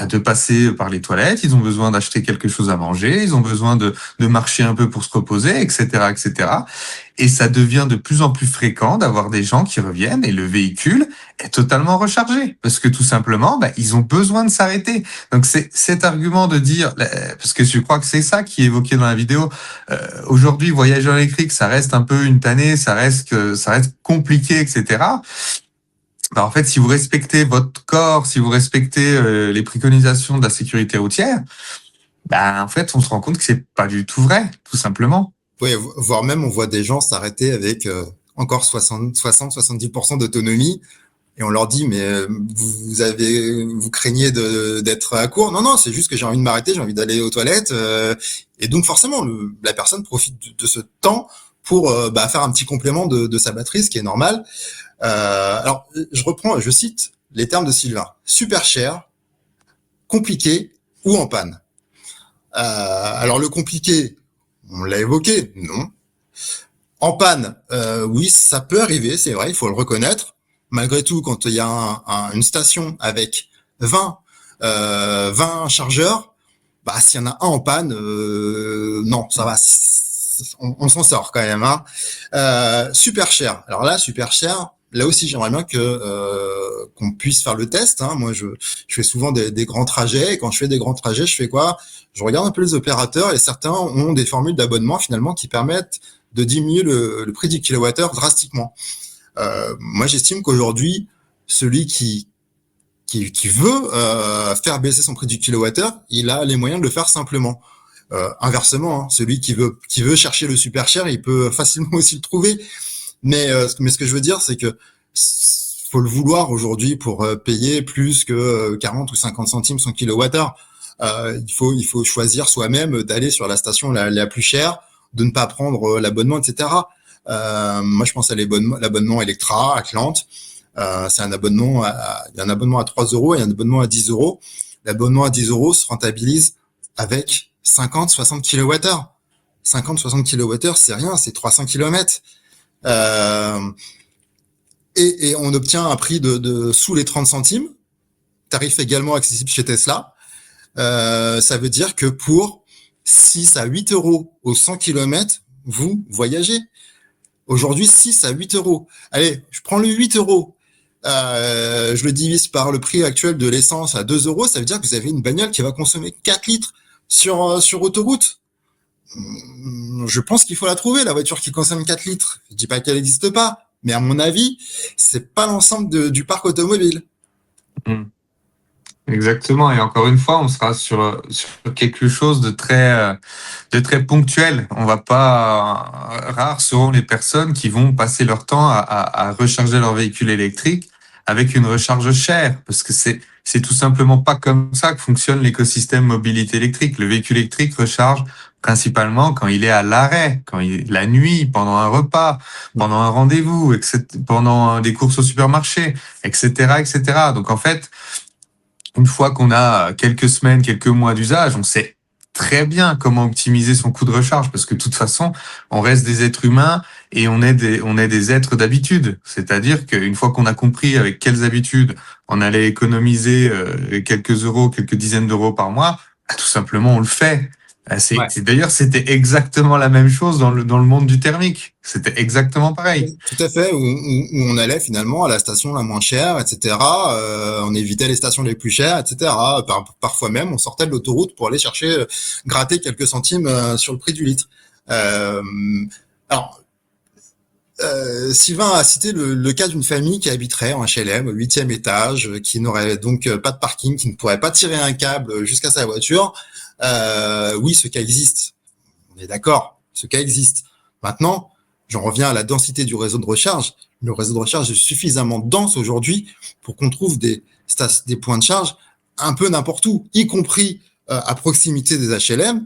de passer par les toilettes, ils ont besoin d'acheter quelque chose à manger, ils ont besoin de marcher un peu pour se reposer, etc., etc. Et ça devient de plus en plus fréquent d'avoir des gens qui reviennent et le véhicule est totalement rechargé parce que tout simplement, ils ont besoin de s'arrêter. Donc c'est cet argument de dire, parce que je crois que c'est ça qui est évoqué dans la vidéo, aujourd'hui voyager en électrique, ça reste un peu une tannée, ça reste compliqué, etc. En fait, si vous respectez votre corps, si vous respectez les préconisations de la sécurité routière, en fait, on se rend compte que c'est pas du tout vrai, tout simplement. Oui, voire même, on voit des gens s'arrêter avec encore 60-70% d'autonomie. Et on leur dit, mais vous craignez d'être à court? Non, non, c'est juste que j'ai envie de m'arrêter, j'ai envie d'aller aux toilettes. Et donc forcément, la personne profite de ce temps pour faire un petit complément de sa batterie, ce qui est normal. Alors, je cite les termes de Sylvain. Super cher, compliqué ou en panne. Alors le compliqué, on l'a évoqué, non. En panne, oui, ça peut arriver, c'est vrai, il faut le reconnaître. Malgré tout, quand il y a une station avec 20 chargeurs, s'il y en a un en panne, non, ça va, on s'en sort quand même. Super cher. Alors là, super cher. Là aussi, j'aimerais bien qu'on puisse faire le test. Moi, je fais souvent des grands trajets. Et quand je fais des grands trajets, je fais quoi? Je regarde un peu les opérateurs et certains ont des formules d'abonnement finalement qui permettent de diminuer le prix du kilowattheure drastiquement. Moi, j'estime qu'aujourd'hui, celui qui veut faire baisser son prix du kilowattheure, il a les moyens de le faire simplement. Inversement, celui qui veut chercher le super cher, il peut facilement aussi le trouver. Mais ce que je veux dire, c'est que faut le vouloir aujourd'hui pour payer plus que 40 ou 50 centimes son kilowattheure. Il faut choisir soi-même d'aller sur la station la plus chère, de ne pas prendre l'abonnement, etc. Moi, je pense à l'abonnement Electra, Atlante. C'est un abonnement il y a un abonnement à 3 euros et un abonnement à 10 euros. L'abonnement à 10 euros se rentabilise avec 50-60 kilowattheures. 50-60 kilowattheures, c'est rien, c'est 300 kilomètres. Et on obtient un prix de sous les 30 centimes. Tarif également accessible chez Tesla. Ça veut dire que pour 6 à 8 euros au 100 km, vous voyagez. Aujourd'hui, 6 à 8 euros. Allez, je prends le 8 euros. Je le divise par le prix actuel de l'essence à 2 euros. Ça veut dire que vous avez une bagnole qui va consommer 4 litres sur autoroute. Je pense qu'il faut la trouver, la voiture qui consomme 4 litres. Je dis pas qu'elle n'existe pas, mais à mon avis, c'est pas l'ensemble du parc automobile. Exactement. Et encore une fois, on sera sur quelque chose de très ponctuel. On va pas, rares seront les personnes qui vont passer leur temps à recharger leur véhicule électrique avec une recharge chère, parce que c'est tout simplement pas comme ça que fonctionne l'écosystème mobilité électrique. Le véhicule électrique recharge principalement quand il est à l'arrêt, la nuit, pendant un repas, pendant un rendez-vous, etc., pendant des courses au supermarché, etc., etc. Donc en fait, une fois qu'on a quelques semaines, quelques mois d'usage, on sait très bien comment optimiser son coût de recharge parce que de toute façon, on reste des êtres humains et on est des êtres d'habitude. C'est-à-dire qu'une fois qu'on a compris avec quelles habitudes on allait économiser quelques euros, quelques dizaines d'euros par mois, bah, tout simplement on le fait. Ouais. D'ailleurs, c'était exactement la même chose dans le monde du thermique. C'était exactement pareil. Tout à fait, où on allait finalement à la station la moins chère, etc. On évitait les stations les plus chères, etc. Parfois même, on sortait de l'autoroute pour aller chercher, gratter quelques centimes sur le prix du litre. Euh, alors, Sylvain a cité le cas d'une famille qui habiterait en HLM au 8e étage, qui n'aurait donc pas de parking, qui ne pourrait pas tirer un câble jusqu'à sa voiture. Oui, ce cas existe. On est d'accord, ce cas existe. Maintenant, j'en reviens à la densité du réseau de recharge. Le réseau de recharge est suffisamment dense aujourd'hui pour qu'on trouve des points de charge un peu n'importe où, y compris à proximité des HLM.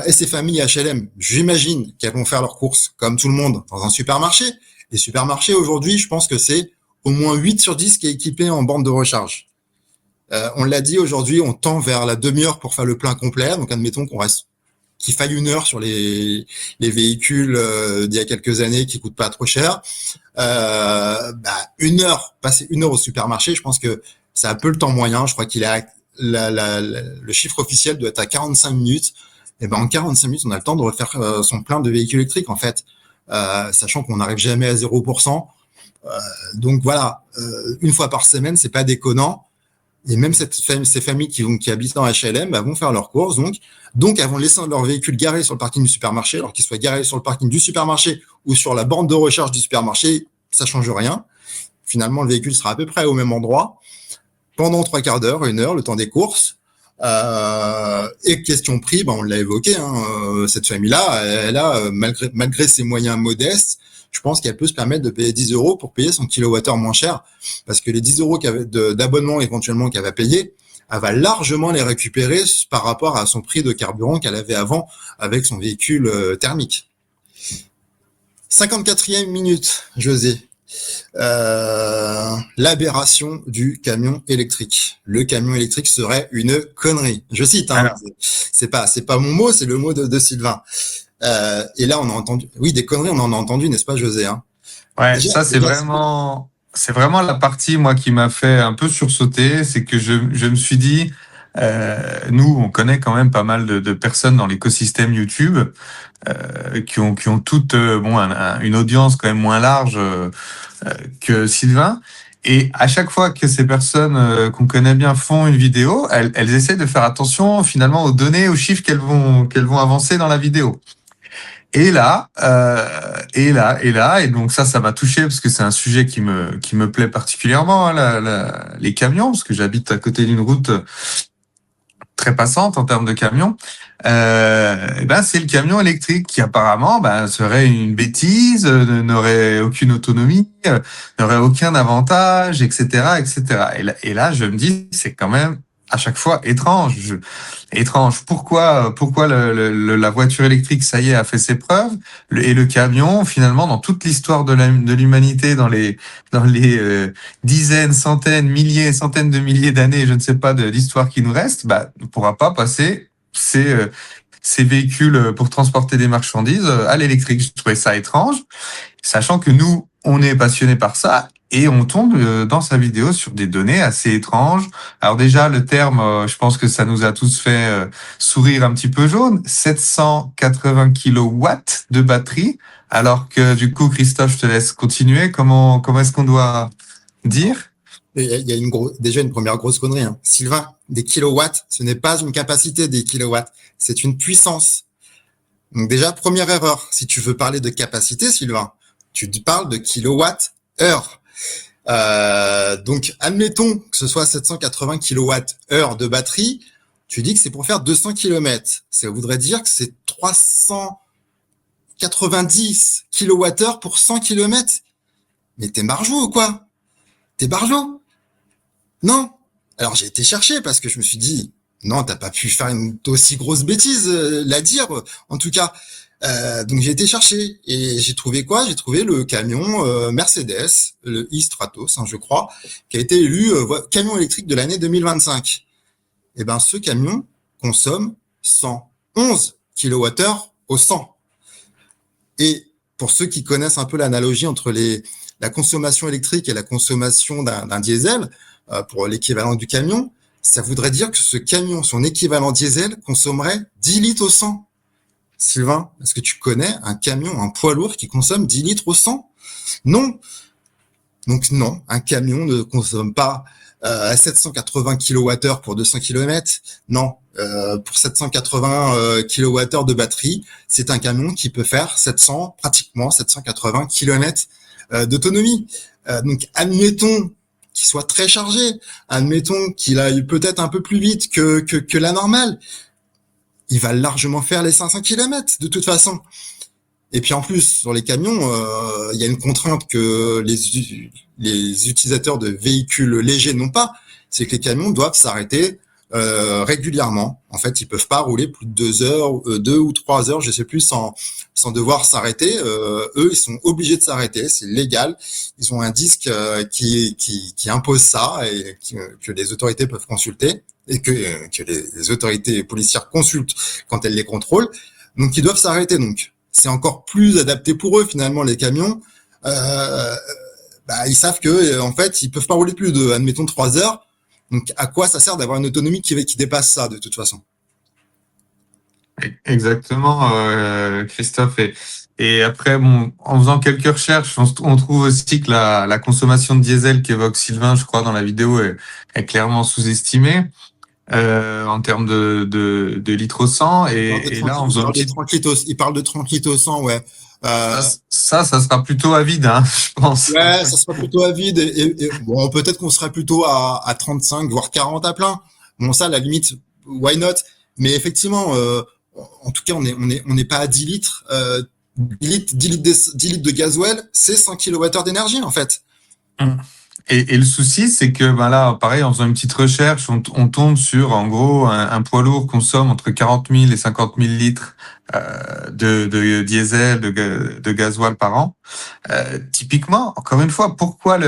Et ces familles HLM, j'imagine qu'elles vont faire leurs courses, comme tout le monde, dans un supermarché. Les supermarchés, aujourd'hui, je pense que c'est au moins 8 sur 10 qui est équipé en borne de recharge. On l'a dit, aujourd'hui, on tend vers la demi-heure pour faire le plein complet. Donc, admettons qu'il faille 1 heure sur les véhicules d'il y a quelques années qui coûtent pas trop cher. 1 heure, passer 1 heure au supermarché, je pense que c'est un peu le temps moyen. Je crois qu'il est le chiffre officiel doit être à 45 minutes. Et ben en 45 minutes, on a le temps de refaire son plein de véhicules électriques en fait, sachant qu'on n'arrive jamais à 0%. Donc voilà, une fois par semaine, c'est pas déconnant. Et même ces familles qui habitent en HLM vont faire leurs courses, donc elles vont laisser leur véhicule garé sur le parking du supermarché, alors qu'il soit garé sur le parking du supermarché ou sur la borne de recharge du supermarché, ça change rien. Finalement, le véhicule sera à peu près au même endroit pendant 3/4 d'heure, 1 heure, le temps des courses. Et question prix, on l'a évoqué, cette famille-là, elle a, malgré ses moyens modestes, je pense qu'elle peut se permettre de payer 10 euros pour payer son kilowattheure moins cher, parce que les 10 euros d'abonnement éventuellement qu'elle va payer, elle va largement les récupérer par rapport à son prix de carburant qu'elle avait avant avec son véhicule thermique. 54e minute, José. L'aberration du camion électrique. Le camion électrique serait une connerie. Je cite, Alors, c'est pas mon mot, c'est le mot de Sylvain. Et là, on a entendu, oui, des conneries, on en a entendu, n'est-ce pas, José, hein? ouais, Déjà, ça c'est vraiment la partie moi qui m'a fait un peu sursauter, c'est que je me suis dit, nous on connaît quand même pas mal de personnes dans l'écosystème YouTube qui ont toutes une audience quand même moins large que Sylvain. Et à chaque fois que ces personnes qu'on connaît bien font une vidéo, elles essaient de faire attention finalement aux données, aux chiffres qu'elles vont avancer dans la vidéo. Et donc ça m'a touché parce que c'est un sujet qui me plaît particulièrement, hein, les camions, parce que j'habite à côté d'une route très passante en termes de camions. C'est le camion électrique qui apparemment serait une bêtise, n'aurait aucune autonomie, n'aurait aucun avantage, etc., etc. Et là, je me dis, c'est quand même à chaque fois étrange. Étrange. Pourquoi la voiture électrique, ça y est, a fait ses preuves, et le camion, finalement, dans toute l'histoire de l'humanité, dans les dizaines, centaines, milliers, centaines de milliers d'années, je ne sais pas de l'histoire qui nous reste, ne pourra pas passer ces véhicules pour transporter des marchandises à l'électrique. Je trouvais ça étrange, sachant que nous, on est passionnés par ça et on tombe dans sa vidéo sur des données assez étranges. Alors déjà, le terme, je pense que ça nous a tous fait sourire un petit peu jaune, 780 kilowatts de batterie, alors que du coup, Christophe, je te laisse continuer. Comment est-ce qu'on doit dire? il y a déjà une première grosse connerie, hein. Sylvain, des kilowatts, ce n'est pas une capacité des kilowatts, c'est une puissance. Donc déjà, première erreur. Si tu veux parler de capacité, Sylvain, tu parles de kilowatts-heure. Donc, admettons que ce soit 780 kWh de batterie, tu dis que c'est pour faire 200 km. Ça voudrait dire que c'est 390 kWh pour 100 km. Mais t'es margeau ou quoi? T'es barjot? Non. Alors j'ai été chercher parce que je me suis dit, non, t'as pas pu faire une aussi grosse bêtise, la dire, en tout cas. Donc j'ai été chercher et j'ai trouvé quoi? J'ai trouvé le camion Mercedes, le e-Stratos, hein, je crois, qui a été élu camion électrique de l'année 2025. Et ben ce camion consomme 111 kWh au 100. Et pour ceux qui connaissent un peu l'analogie entre la consommation électrique et la consommation d'un diesel, pour l'équivalent du camion, ça voudrait dire que ce camion, son équivalent diesel, consommerait 10 litres au 100. Sylvain, est-ce que tu connais un camion, un poids lourd qui consomme 10 litres au 100? Non. Donc non, un camion ne consomme pas 780 kWh pour 200 km. Non, pour 780 kWh de batterie, c'est un camion qui peut faire 700, pratiquement 780 km d'autonomie. Donc admettons qu'il soit très chargé, admettons qu'il aille peut-être un peu plus vite que la normale, il va largement faire les 500 km de toute façon. Et puis en plus, sur les camions, il y a une contrainte que les utilisateurs de véhicules légers n'ont pas, c'est que les camions doivent s'arrêter régulièrement. En fait, ils peuvent pas rouler plus de 2 heures, 2 ou 3 heures, je sais plus, sans devoir s'arrêter. Eux, ils sont obligés de s'arrêter, c'est légal. Ils ont un disque qui impose ça et que les autorités peuvent consulter et que les autorités policières consultent quand elles les contrôlent. Donc, ils doivent s'arrêter. Donc, c'est encore plus adapté pour eux finalement les camions. Euh, Ils savent que en fait ils peuvent pas rouler plus de admettons 3 heures. Donc à quoi ça sert d'avoir une autonomie qui dépasse ça de toute façon? Exactement, Christophe. Et après, bon, en faisant quelques recherches, on trouve aussi que la consommation de diesel qu'évoque Sylvain, je crois, dans la vidéo, est clairement sous-estimée en termes de litres au 100. Et là, en Il faisant une parle de petite... 30 litres, il parle de 30 litres au 100, ouais. Ça, Euh, ça sera plutôt à vide, hein, je pense. ouais, ça sera plutôt à vide bon, peut-être qu'on serait plutôt à 35 voire 40 à plein. Bon, ça, à la limite, why not? Mais effectivement, en tout cas, on n'est pas à 10 litres. 10 litres de gasoil, c'est 100 kWh d'énergie, en fait. Et le souci, c'est que ben là, pareil, en faisant une petite recherche, on tombe sur, en gros, un poids lourd consomme entre 40 000 et 50 000 litres de diesel, de gasoil par an. Typiquement, encore une fois, pourquoi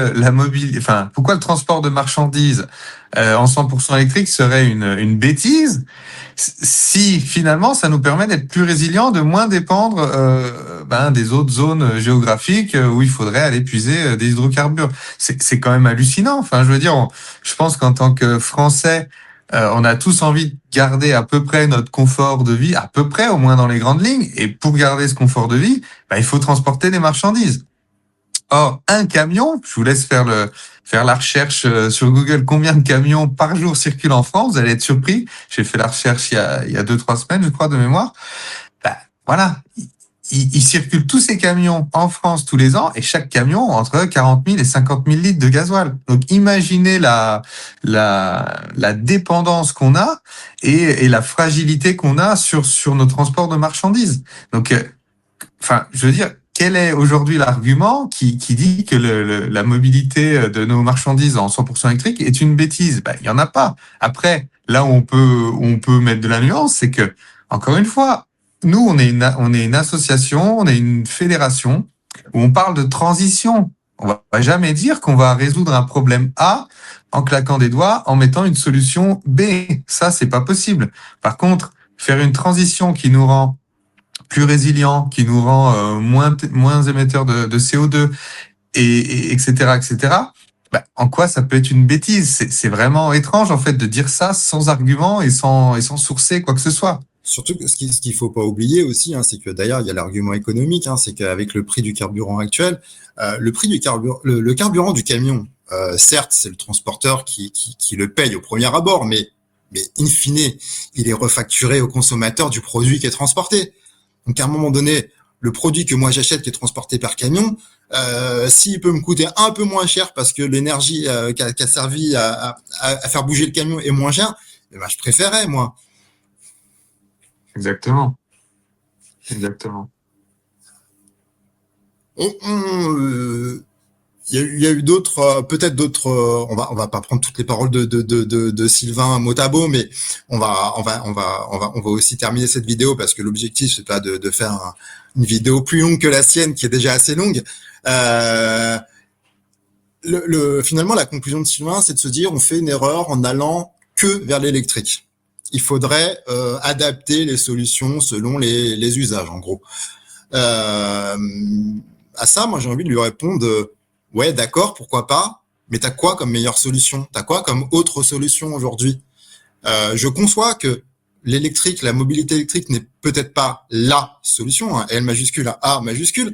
pourquoi le transport de marchandises en 100% électrique serait une bêtise si finalement ça nous permet d'être plus résilients, de moins dépendre des autres zones géographiques où il faudrait aller puiser des hydrocarbures. C'est quand même hallucinant. Enfin, je veux dire, je pense qu'en tant que Français, on a tous envie de garder à peu près notre confort de vie, à peu près au moins dans les grandes lignes. Et pour garder ce confort de vie, il faut transporter des marchandises. Or, un camion, je vous laisse faire la recherche sur Google, combien de camions par jour circulent en France, vous allez être surpris. J'ai fait la recherche il y a 2, 3 semaines, je crois, de mémoire. Ben, voilà. Il circule tous ces camions en France tous les ans et chaque camion entre 40 000 et 50 000 litres de gasoil. Donc imaginez la dépendance qu'on a et la fragilité qu'on a sur nos transports de marchandises. Donc enfin, je veux dire, quel est aujourd'hui l'argument qui dit que la mobilité de nos marchandises en 100% électrique est une bêtise? Ben, il y en a pas. Après, là où on peut mettre de la nuance, c'est que, encore une fois, nous, on est une association, on est une fédération où on parle de transition. On va jamais dire qu'on va résoudre un problème A en claquant des doigts, en mettant une solution B. Ça, c'est pas possible. Par contre, faire une transition qui nous rend plus résilient, qui nous rend moins émetteur de CO2 etc etc. En quoi ça peut être une bêtise? C'est vraiment étrange en fait de dire ça sans argument et sans sourcer quoi que ce soit. Surtout que ce qu'il faut pas oublier aussi, hein, c'est que d'ailleurs il y a l'argument économique, hein, c'est qu'avec le prix du carburant actuel, le prix du carburant, le carburant du camion, certes c'est le transporteur qui le paye au premier abord, mais in fine, il est refacturé au consommateur du produit qui est transporté. Donc à un moment donné, le produit que moi j'achète qui est transporté par camion, s'il peut me coûter un peu moins cher parce que l'énergie qui a servi à faire bouger le camion est moins chère, eh ben, je préférais moi. Exactement, exactement. On, on, euh, il y a eu d'autres, peut-être d'autres. On va pas prendre toutes les paroles de Sylvain mot à mot, mais on va aussi terminer cette vidéo parce que l'objectif c'est pas de faire une vidéo plus longue que la sienne qui est déjà assez longue. Euh, Finalement, la conclusion de Sylvain, c'est de se dire on fait une erreur en allant que vers l'électrique. Il faudrait adapter les solutions selon les usages, en gros. Euh, à ça, moi, j'ai envie de lui répondre ouais, d'accord, pourquoi pas, mais t'as quoi comme meilleure solution? T'as quoi comme autre solution aujourd'hui? Je conçois que l'électrique, la mobilité électrique n'est peut-être pas la solution, hein, L majuscule à A majuscule,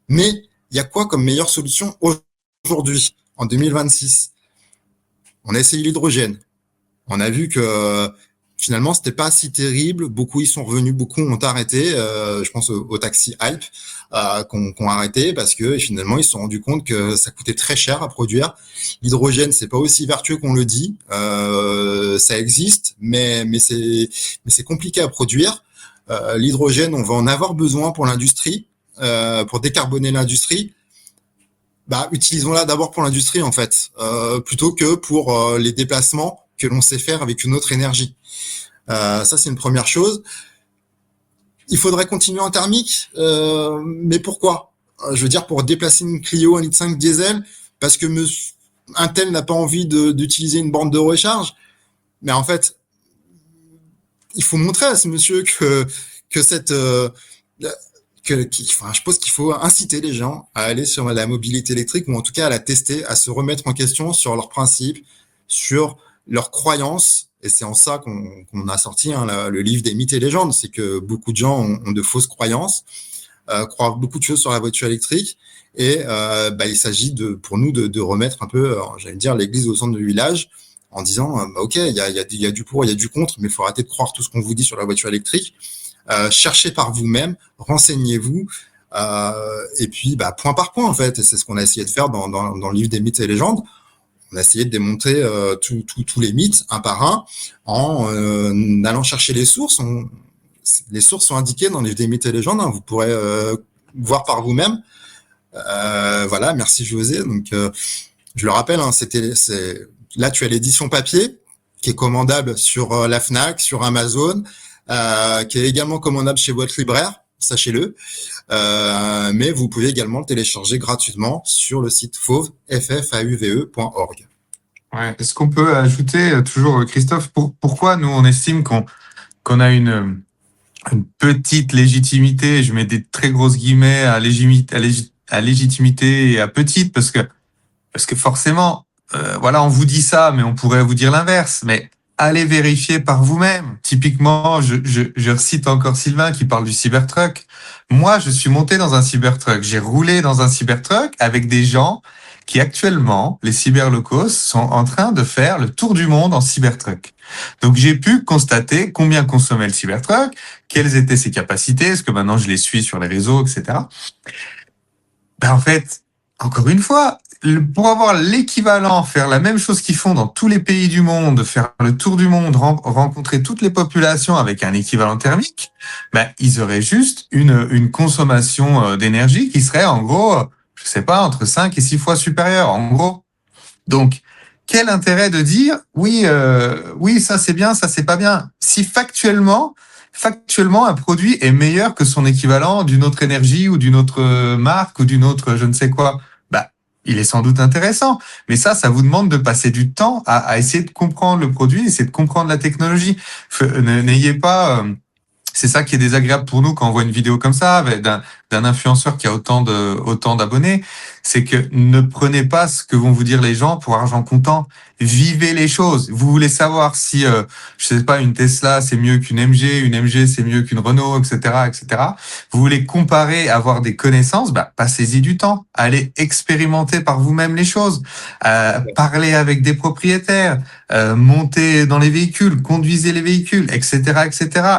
mais il y a quoi comme meilleure solution aujourd'hui, en 2026? On a essayé l'hydrogène. On a vu que finalement, c'était pas si terrible. Beaucoup y sont revenus, beaucoup ont arrêté. Je pense au taxi Hype qu'on arrêté parce que finalement, ils se sont rendus compte que ça coûtait très cher à produire. L'hydrogène, c'est pas aussi vertueux qu'on le dit. Ça existe, mais c'est compliqué à produire. L'hydrogène, on va en avoir besoin pour l'industrie, pour décarboner l'industrie. Bah, utilisons-la d'abord pour l'industrie en fait, plutôt que pour les déplacements que l'on sait faire avec une autre énergie. Ça, c'est une première chose. Il faudrait continuer en thermique, mais pourquoi? Je veux dire, pour déplacer une Clio 1,5 litre diesel, parce que un tel n'a pas envie d'utiliser une borne de recharge. Mais en fait, il faut montrer à ce monsieur que cette enfin, je pense qu'il faut inciter les gens à aller sur la mobilité électrique ou en tout cas à la tester, à se remettre en question sur leurs principes, sur leurs croyances. Et c'est en ça qu'on a sorti le livre des mythes et légendes. C'est que beaucoup de gens ont de fausses croyances, croient beaucoup de choses sur la voiture électrique. Et il s'agit pour nous de remettre un peu, j'allais dire, l'église au centre du village en disant, ok, il y a du pour, il y a du contre, mais il faut arrêter de croire tout ce qu'on vous dit sur la voiture électrique. Cherchez par vous-même, renseignez-vous, et puis point par point en fait. Et c'est ce qu'on a essayé de faire dans le livre des mythes et légendes. On a essayé de démonter tous les mythes un par un en allant chercher les sources. Les sources sont indiquées dans le livre des mythes et légendes. Hein, vous pourrez voir par vous-même. Voilà, merci José. Donc, je le rappelle, hein, là tu as l'édition papier qui est commandable sur la Fnac, sur Amazon, qui est également commandable chez votre libraire, sachez-le. Mais vous pouvez également le télécharger gratuitement sur le site fauve.org. Ouais. Est-ce qu'on peut ajouter toujours, Christophe, pourquoi nous on estime qu'on a une petite légitimité, je mets des très grosses guillemets à légitimité et à petite, parce que forcément, voilà, on vous dit ça, mais on pourrait vous dire l'inverse. Mais allez vérifier par vous-même. Typiquement, je recite encore Sylvain qui parle du Cybertruck. Moi, je suis monté dans un Cybertruck. J'ai roulé dans un Cybertruck avec des gens qui actuellement, les cyberlocaux, sont en train de faire le tour du monde en Cybertruck. Donc j'ai pu constater combien consommait le Cybertruck, quelles étaient ses capacités, est-ce que maintenant je les suis sur les réseaux, etc. En fait, encore une fois, pour avoir l'équivalent, faire la même chose qu'ils font dans tous les pays du monde, faire le tour du monde, rencontrer toutes les populations avec un équivalent thermique, ils auraient juste une consommation d'énergie qui serait en gros, je sais pas, entre 5 et 6 fois supérieure, en gros. Donc, quel intérêt de dire oui, ça c'est bien, ça c'est pas bien, si factuellement un produit est meilleur que son équivalent d'une autre énergie ou d'une autre marque ou d'une autre je ne sais quoi. Il est sans doute intéressant, mais ça vous demande de passer du temps à essayer de comprendre le produit, essayer de comprendre la technologie. N'ayez pas c'est ça qui est désagréable pour nous quand on voit une vidéo comme ça d'un influenceur qui a autant d'abonnés, c'est que ne prenez pas ce que vont vous dire les gens pour argent comptant. Vivez les choses. Vous voulez savoir si je sais pas, une Tesla c'est mieux qu'une MG, une MG c'est mieux qu'une Renault, etc. Vous voulez comparer, avoir des connaissances, passez-y du temps. Allez expérimenter par vous-même les choses. Parlez avec des propriétaires, montez dans les véhicules, conduisez les véhicules, etc.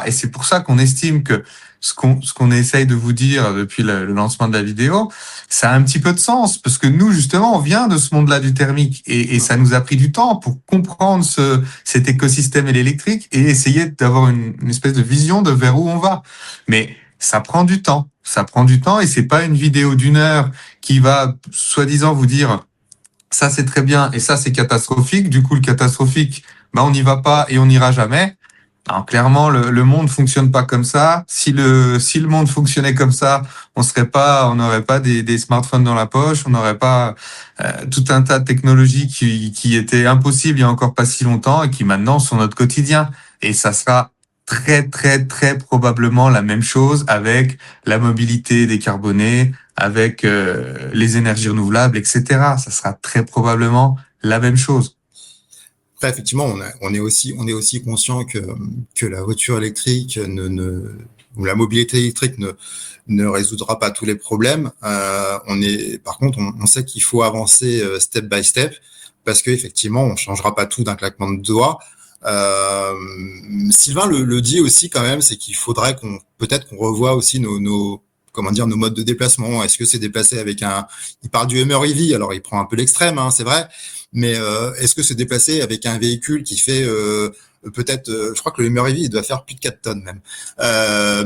Et c'est pour ça qu'on estime que ce qu'on essaye de vous dire depuis le lancement de la vidéo, ça a un petit peu de sens, parce que nous, justement, on vient de ce monde-là du thermique, et ça nous a pris du temps pour comprendre cet écosystème et l'électrique, et essayer d'avoir une espèce de vision de vers où on va. Mais ça prend du temps. Ça prend du temps et c'est pas une vidéo d'une heure qui va soi-disant vous dire ça c'est très bien et ça c'est catastrophique. Du coup, le catastrophique, on n'y va pas et on n'ira jamais. Alors, clairement, le monde fonctionne pas comme ça. Si le monde fonctionnait comme ça, on n'aurait pas des smartphones dans la poche, on n'aurait pas tout un tas de technologies qui étaient impossibles il y a encore pas si longtemps et qui maintenant sont notre quotidien. Et ça sera très, très, très probablement la même chose avec la mobilité décarbonée, avec les énergies renouvelables, etc. Ça sera très probablement la même chose. Après, effectivement, on est aussi conscient que la voiture électrique ou la mobilité électrique ne résoudra pas tous les problèmes. Par contre, on sait qu'il faut avancer step by step parce qu'effectivement, on changera pas tout d'un claquement de doigts. Euh, Sylvain le dit aussi quand même, c'est qu'il faudrait peut-être qu'on revoie aussi comment dire, nos modes de déplacement. Est-ce que c'est déplacé avec il parle du Hummer EV, alors il prend un peu l'extrême, hein, c'est vrai, mais est-ce que se déplacer avec un véhicule qui fait peut-être, je crois que le Hummer EV il doit faire plus de 4 tonnes même,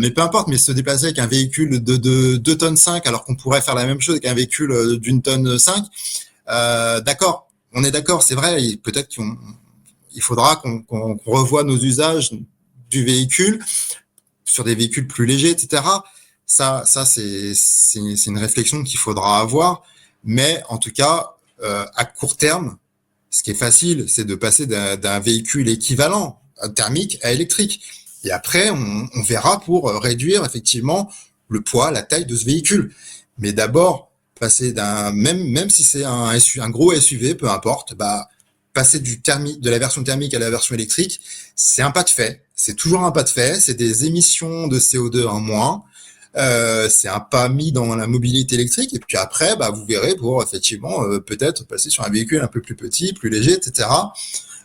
mais peu importe, mais se déplacer avec un véhicule de 2 tonnes 5 alors qu'on pourrait faire la même chose avec un véhicule d'une tonne 5, d'accord, on est d'accord, c'est vrai, peut-être il faudra qu'on revoie nos usages du véhicule sur des véhicules plus légers, etc. Ça c'est une réflexion qu'il faudra avoir. Mais en tout cas, à court terme, ce qui est facile, c'est de passer d'un véhicule équivalent thermique à électrique. Et après, on verra pour réduire effectivement le poids, la taille de ce véhicule. Mais d'abord, passer même si c'est un gros SUV, peu importe, passer de la version thermique à la version électrique, c'est un pas de fait. C'est toujours un pas de fait. C'est des émissions de CO2 en moins. C'est un pas mis dans la mobilité électrique. Et puis après, vous verrez pour effectivement peut-être passer sur un véhicule un peu plus petit, plus léger, etc.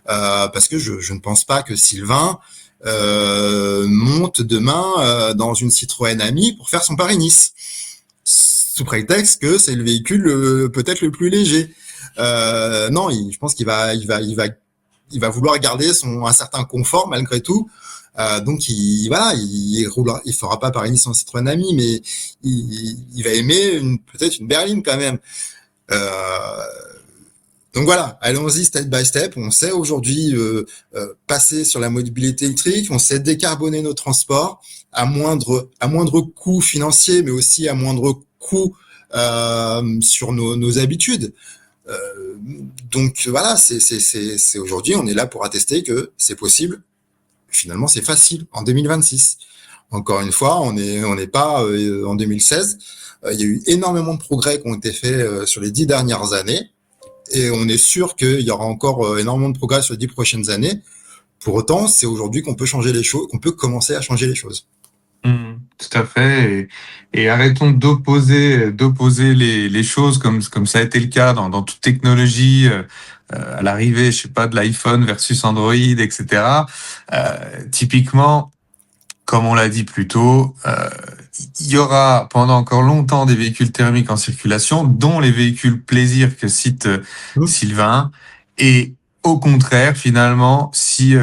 Parce que je ne pense pas que Sylvain monte demain dans une Citroën Ami pour faire son Paris-Nice, sous prétexte que c'est le véhicule peut-être le plus léger. Non, je pense il va vouloir garder un certain confort malgré tout. Donc il fera pas Paris-Nice en Citroën Ami, mais il va aimer peut-être une berline quand même. Euh, donc voilà, allons-y step by step. On sait aujourd'hui passer sur la mobilité électrique, on sait décarboner nos transports à moindre coût financier, mais aussi à moindre coût sur nos habitudes. Donc voilà, c'est aujourd'hui, on est là pour attester que c'est possible. Finalement, c'est facile en 2026. Encore une fois, on n'est pas en 2016. Il y a eu énormément de progrès qui ont été faits sur les 10 dernières années. Et on est sûr qu'il y aura encore énormément de progrès sur les 10 prochaines années. Pour autant, c'est aujourd'hui qu'on peut changer les choses, qu'on peut commencer à changer les choses. Tout à fait. Et arrêtons d'opposer les choses comme ça a été le cas dans toute technologie, à l'arrivée, je sais pas, de l'iPhone versus Android, etc. Typiquement, comme on l'a dit plus tôt, il y aura pendant encore longtemps des véhicules thermiques en circulation, dont les véhicules plaisir que cite Sylvain. Et au contraire, finalement, si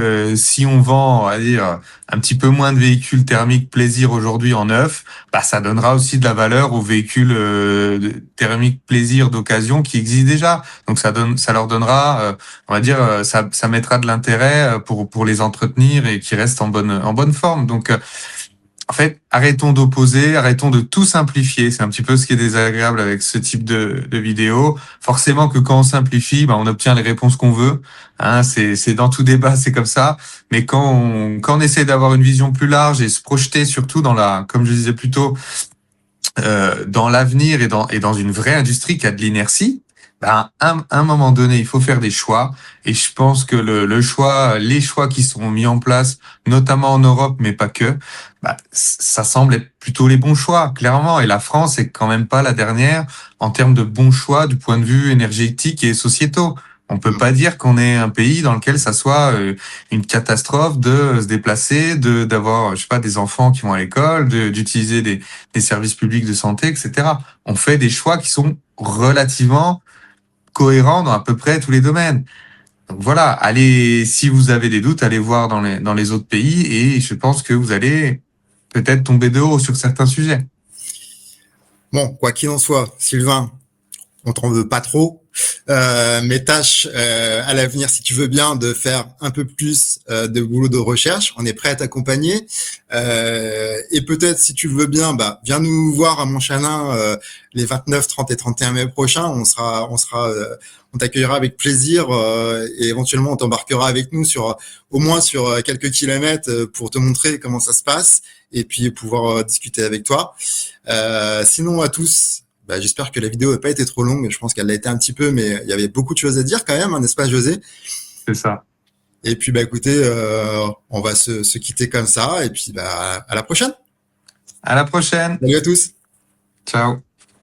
on vend, on va dire, un petit peu moins de véhicules thermiques plaisir aujourd'hui en neuf, ça donnera aussi de la valeur aux véhicules thermiques plaisir d'occasion qui existent déjà. Donc ça leur donnera, on va dire, ça mettra de l'intérêt pour les entretenir et qui restent en bonne forme. Donc en fait, arrêtons d'opposer, arrêtons de tout simplifier. C'est un petit peu ce qui est désagréable avec ce type de vidéo. Forcément que quand on simplifie, on obtient les réponses qu'on veut. Hein, c'est dans tout débat, c'est comme ça. Mais quand on essaie d'avoir une vision plus large et se projeter surtout comme je disais plus tôt, dans l'avenir et dans une vraie industrie qui a de l'inertie, à un moment donné, il faut faire des choix. Et je pense que les choix qui seront mis en place, notamment en Europe, mais pas que, ça semble être plutôt les bons choix, clairement. Et la France est quand même pas la dernière en termes de bons choix du point de vue énergétique et sociétaux. On peut pas dire qu'on est un pays dans lequel ça soit une catastrophe de se déplacer, d'avoir, je sais pas, des enfants qui vont à l'école, d'utiliser des services publics de santé, etc. On fait des choix qui sont relativement cohérent dans à peu près tous les domaines. Donc voilà, si vous avez des doutes, allez voir dans les autres pays et je pense que vous allez peut-être tomber de haut sur certains sujets. Bon, quoi qu'il en soit, Sylvain, on t'en veut pas trop. Mais tâche à l'avenir, si tu veux bien, de faire un peu plus de boulot de recherche. On est prêt à t'accompagner. Et peut-être, si tu le veux bien, bah, viens nous voir à Montchalin les 29, 30 et 31 mai prochains. On t'accueillera avec plaisir et éventuellement on t'embarquera avec nous au moins sur quelques kilomètres pour te montrer comment ça se passe et puis pouvoir discuter avec toi. Sinon à tous, bah, j'espère que la vidéo n'a pas été trop longue. Je pense qu'elle l'a été un petit peu, mais il y avait beaucoup de choses à dire quand même, hein, n'est-ce pas, José? C'est ça. Et puis, bah, écoutez, on va se quitter comme ça. Et puis, bah, à la prochaine. À la prochaine. Salut à tous. Ciao.